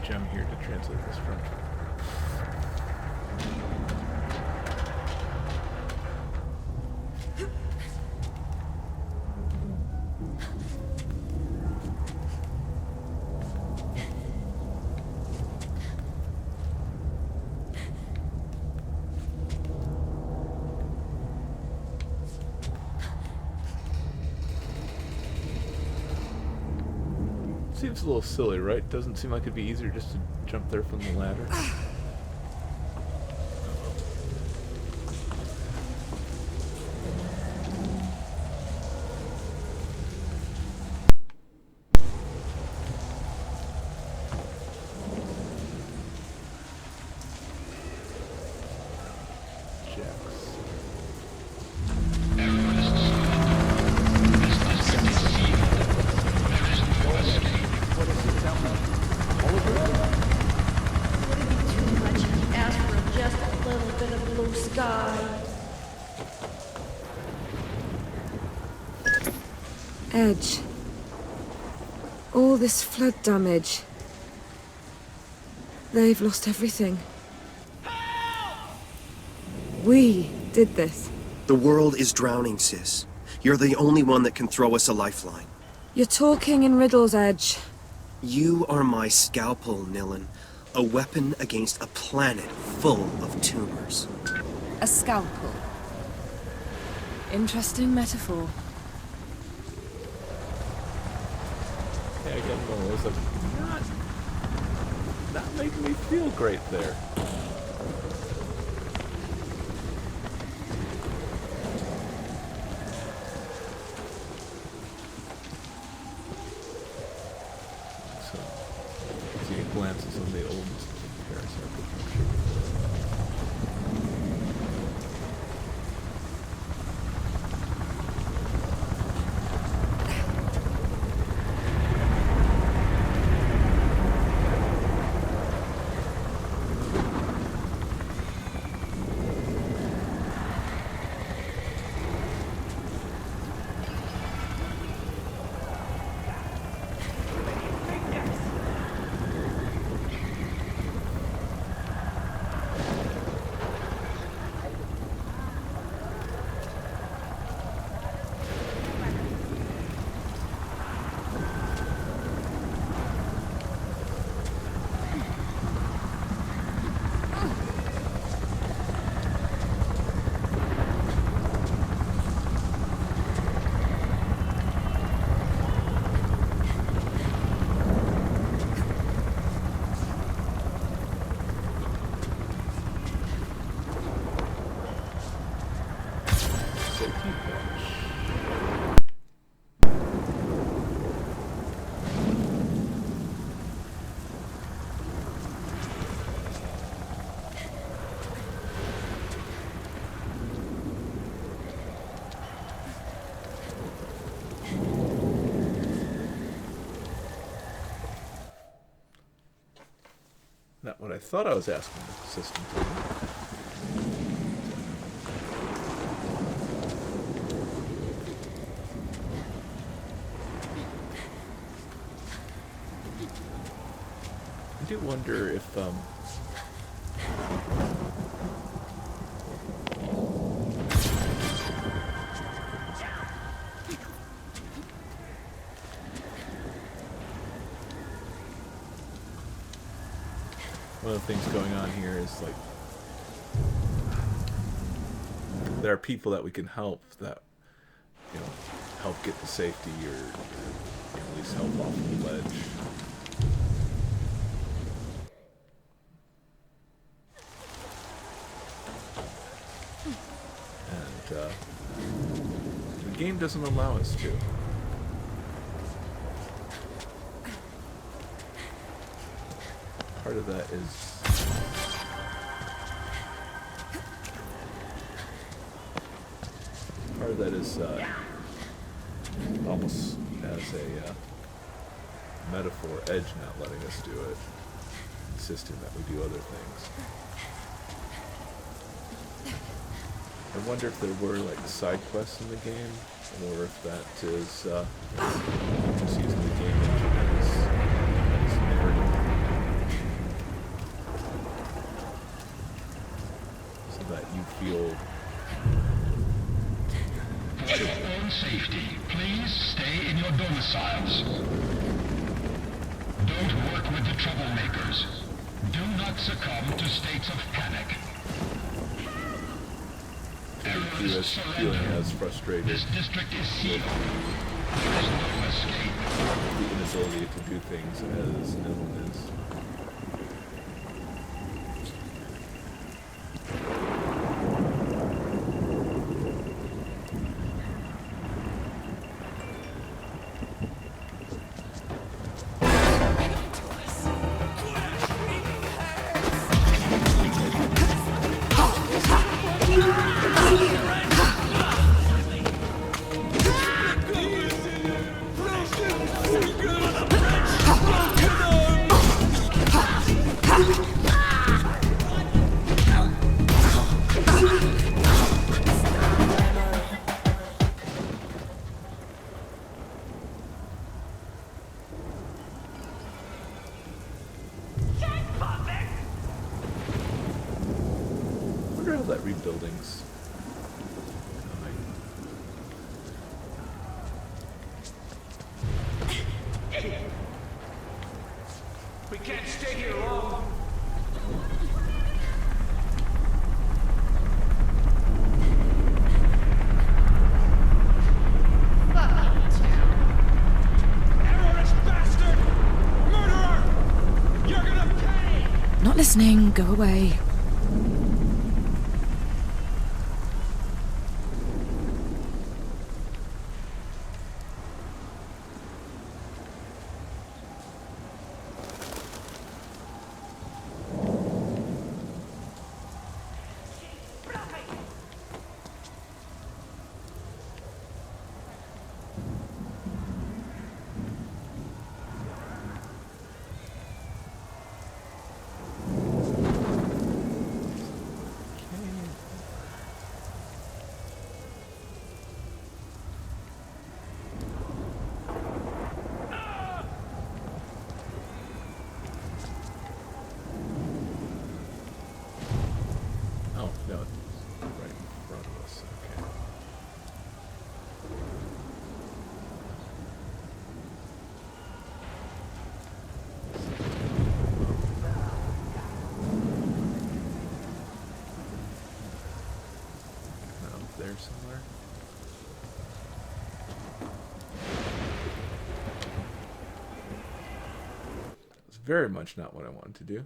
Gem here to translate this from. Seems a little silly, right? Doesn't seem like it'd be easier just to jump there from the ladder. Edge. All this flood damage. They've lost everything. We did this. The world is drowning, sis. You're the only one that can throw us a lifeline. You're talking in riddles, Edge. You are my scalpel, Nilin. A weapon against a planet full of tumors. A scalpel. Interesting metaphor. Yeah, I got one of those, like, not making me feel great there. So, see glances on the old parasite picture. Not what I thought I was asking the system to do. I do wonder if one of the things going on here is like there are people that we can help that, you know, help get to safety or, you know, at least help off the ledge. And the game doesn't allow us to. Part of that is almost as a metaphor, Edge not letting us do it, insisting that we do other things. I wonder if there were like side quests in the game, or if that is just using the game engine as narrative. That you feel. For your own safety, please stay in your domiciles. Don't work with the troublemakers. Do not succumb to states of panic. You as feeling as frustrated. This district is sealed. There is no escape. The inability to do things as known as. Buildings. We can't stay here long. Terrorist bastard! Murderer! You're gonna pay! Not listening. Go away. Somewhere. It's very much not what I wanted to do.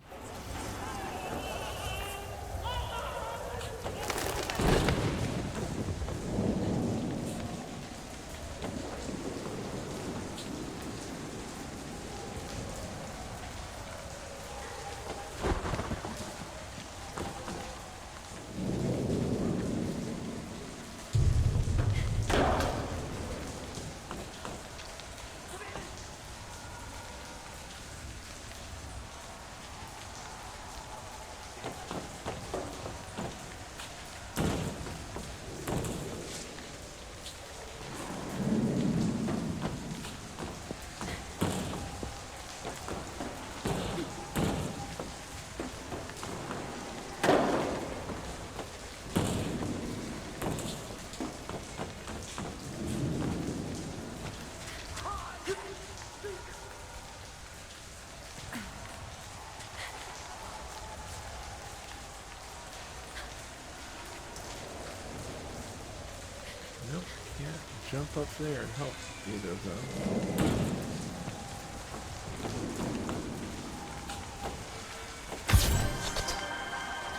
jump up there and help either of them.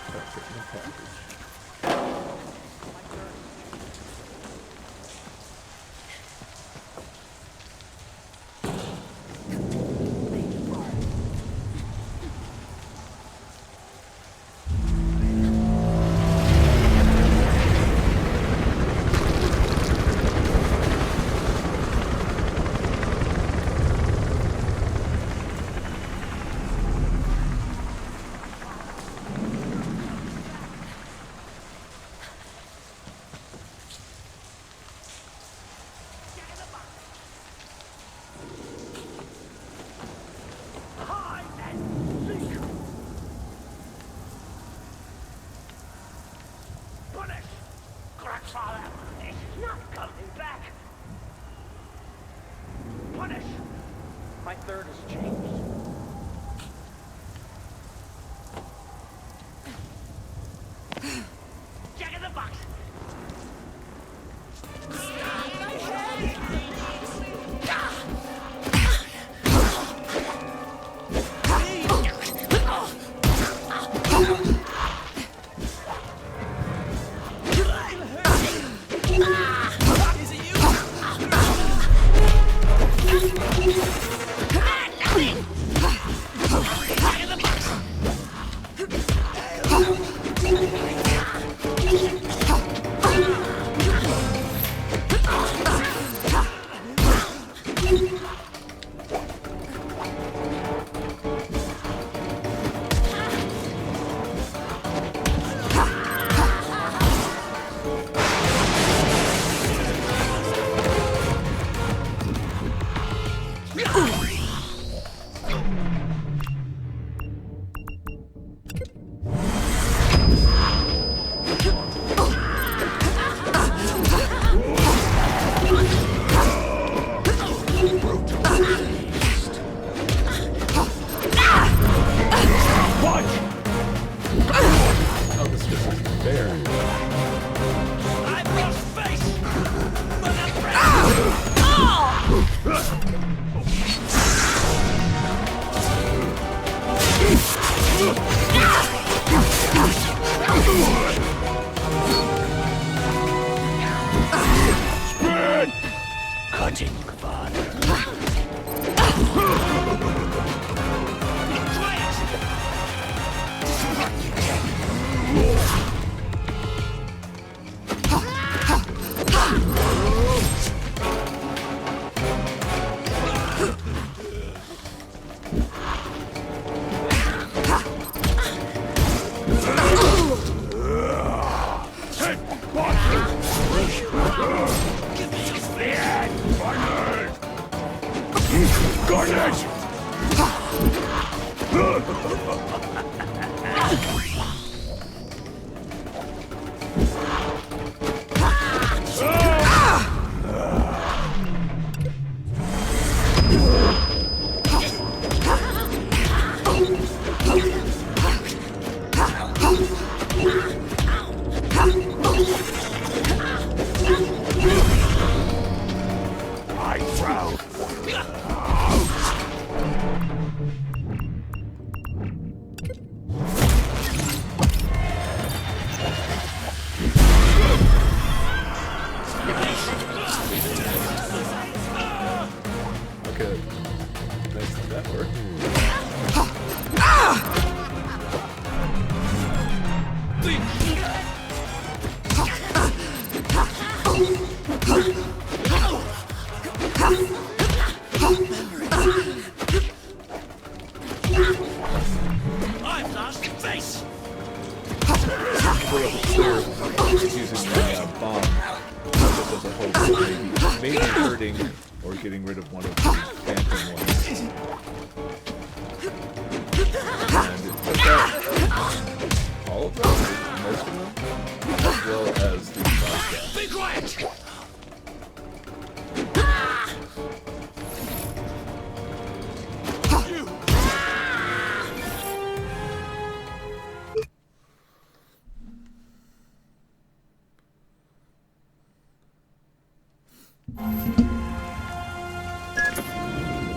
Start getting the package. My third has changed. Jack in the box! Cutting fodder. Maybe hurting or getting rid of one of the phantom ones. And it took out all of them, most of them.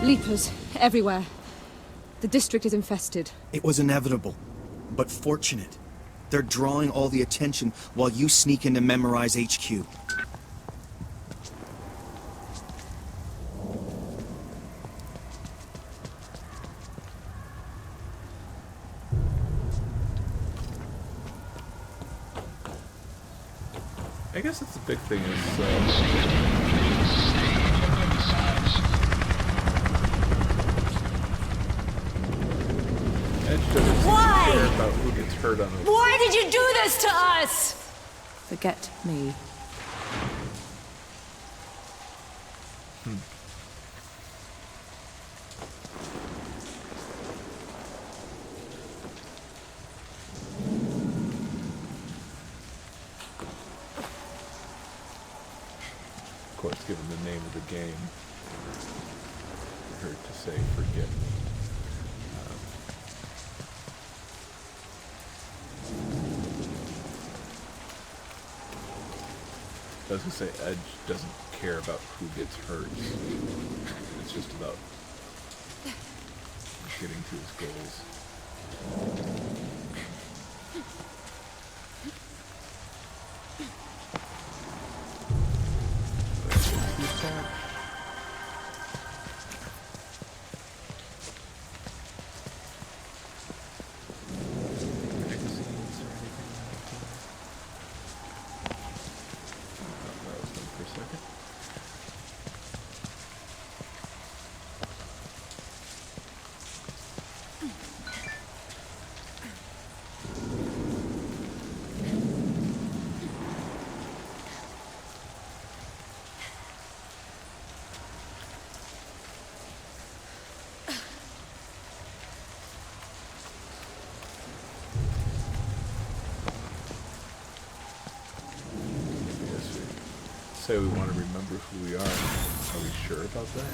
Leapers, everywhere. The district is infested. It was inevitable, but fortunate. They're drawing all the attention while you sneak into Memorize HQ. I guess that's the big thing is Edge doesn't care about who gets hurt on it. Why did you do this to us? Forget me. Of course, given the name of the game, it hurt to say forget me. I was going to say, Edge doesn't care about who gets hurt. It's just about getting to his goals. Say we want to remember who we are. Are we sure about that?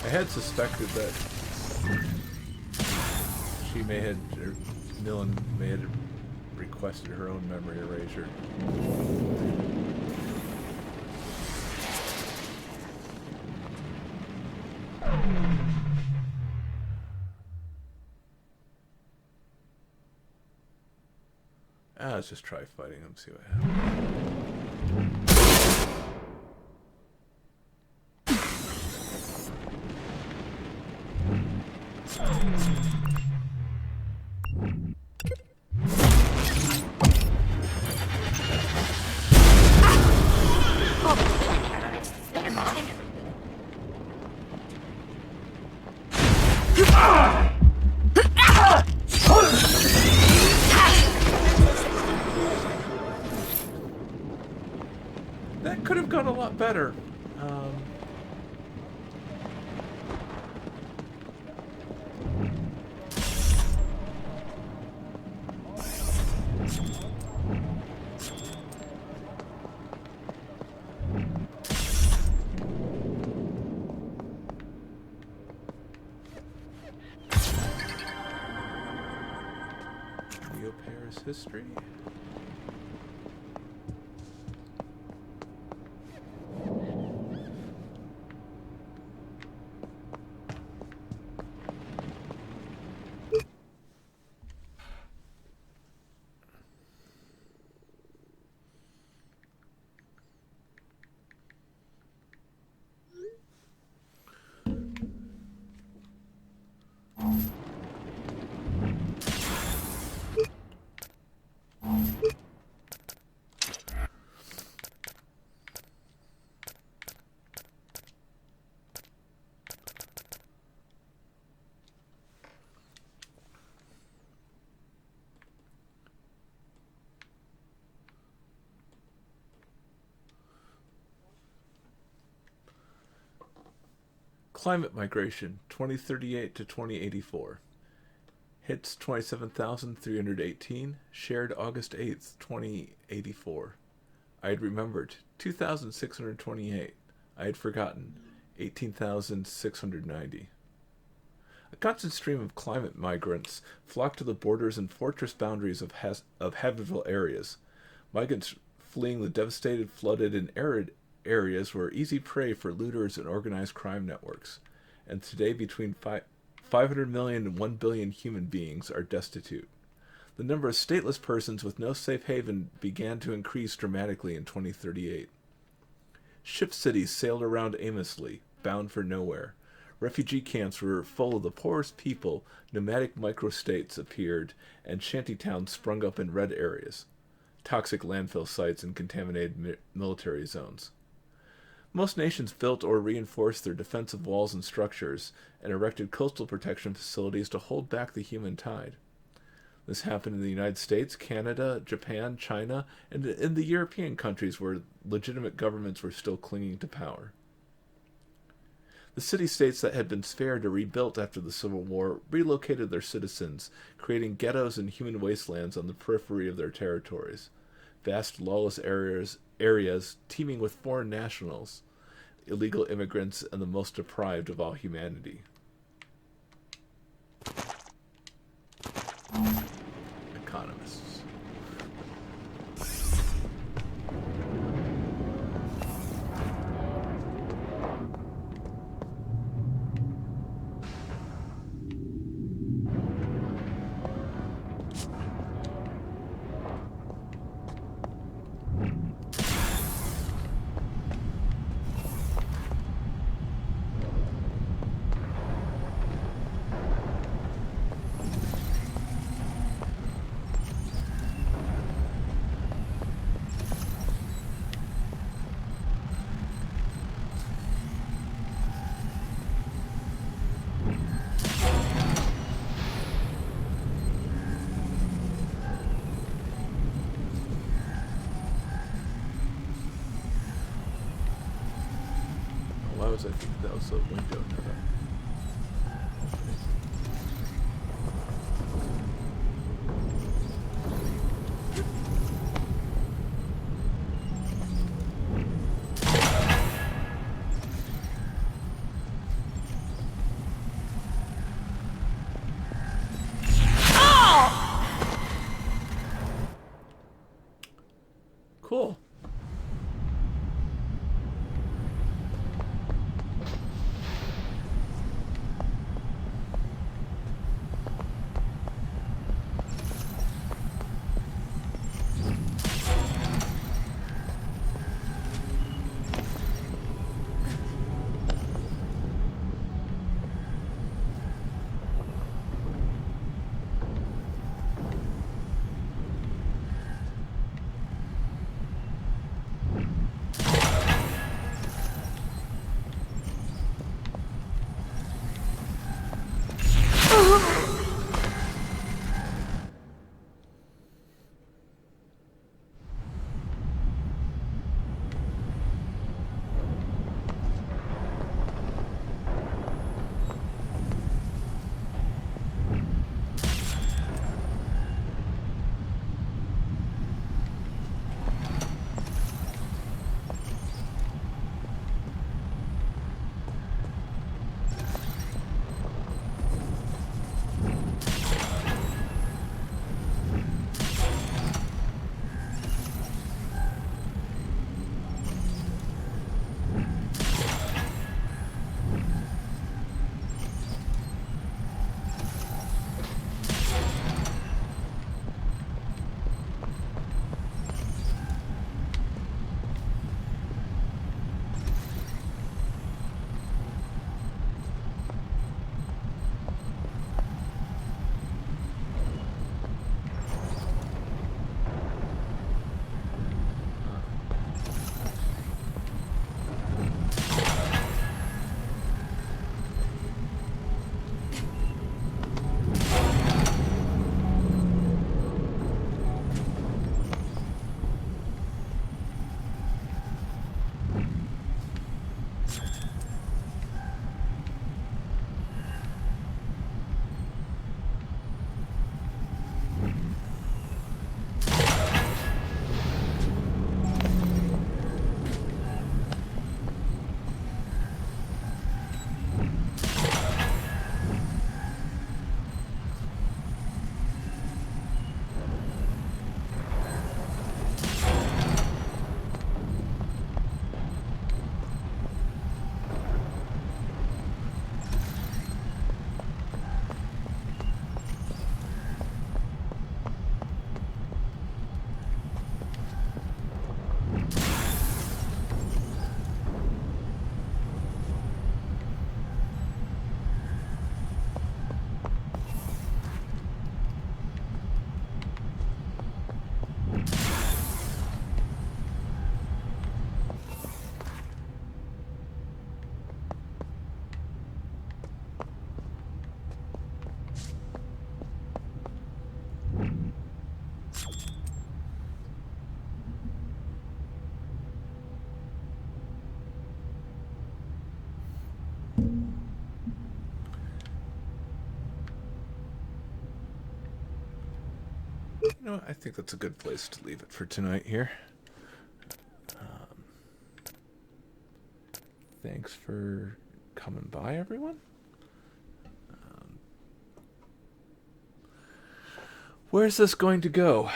I had suspected that she may have, or Millen may have requested her own memory erasure. Let's just try fighting him, see what happens. That could have gone a lot better. Neo Paris history. Climate migration, 2038 to 2084. Hits 27,318. Shared August 8th, 2084. I had remembered, 2,628. I had forgotten, 18,690. A constant stream of climate migrants flocked to the borders and fortress boundaries of habitable areas. Migrants fleeing the devastated, flooded, and arid areas were easy prey for looters and organized crime networks. And today, between 500 million and 1 billion human beings are destitute. The number of stateless persons with no safe haven began to increase dramatically in 2038. Ship cities sailed around aimlessly, bound for nowhere. Refugee camps were full of the poorest people, nomadic microstates appeared, and shantytowns sprung up in red areas, toxic landfill sites and contaminated military zones. Most nations built or reinforced their defensive walls and structures, and erected coastal protection facilities to hold back the human tide. This happened in the United States, Canada, Japan, China, and in the European countries where legitimate governments were still clinging to power. The city-states that had been spared or rebuilt after the Civil War relocated their citizens, creating ghettos and human wastelands on the periphery of their territories. Vast lawless areas teeming with foreign nationals, illegal immigrants, and the most deprived of all humanity. Economists. Why was I thinking that was a window? Cool. You know, I think that's a good place to leave it for tonight here. Thanks for coming by, everyone. Where's this going to go?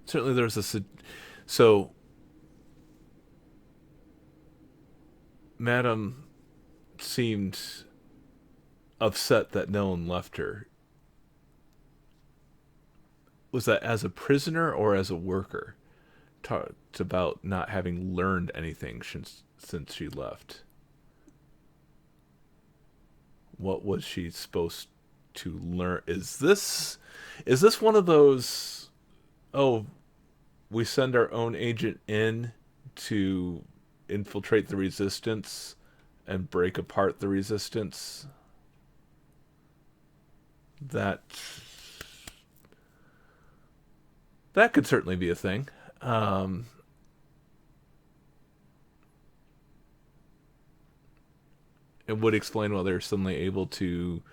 Certainly there's a... So, Madam seemed upset that no one left her. Was that as a prisoner or as a worker? Talked about not having learned anything since she left. What was she supposed to learn? Is this one of those, oh, we send our own agent in to infiltrate the resistance and break apart the resistance? That could certainly be a thing. It would explain why they're suddenly able to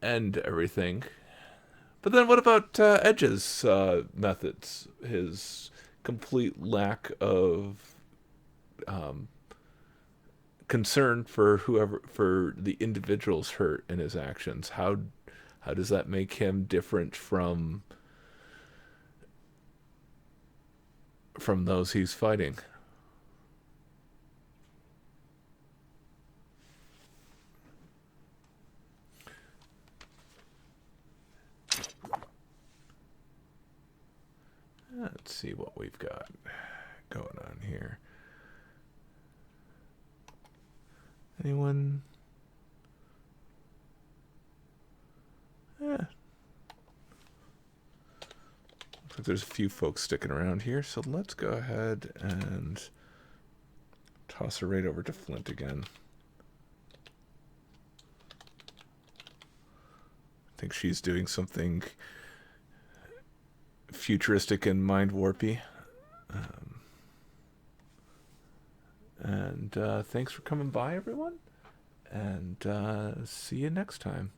end everything. But then what about Edge's methods? His complete lack of concern for the individuals hurt in his actions. How does that make him different from those he's fighting? Let's see what we've got going on here. Anyone? Yeah. Looks like there's a few folks sticking around here, so let's go ahead and toss her right over to Flint again. I think she's doing something futuristic and mind warpy. And thanks for coming by, everyone. And see you next time.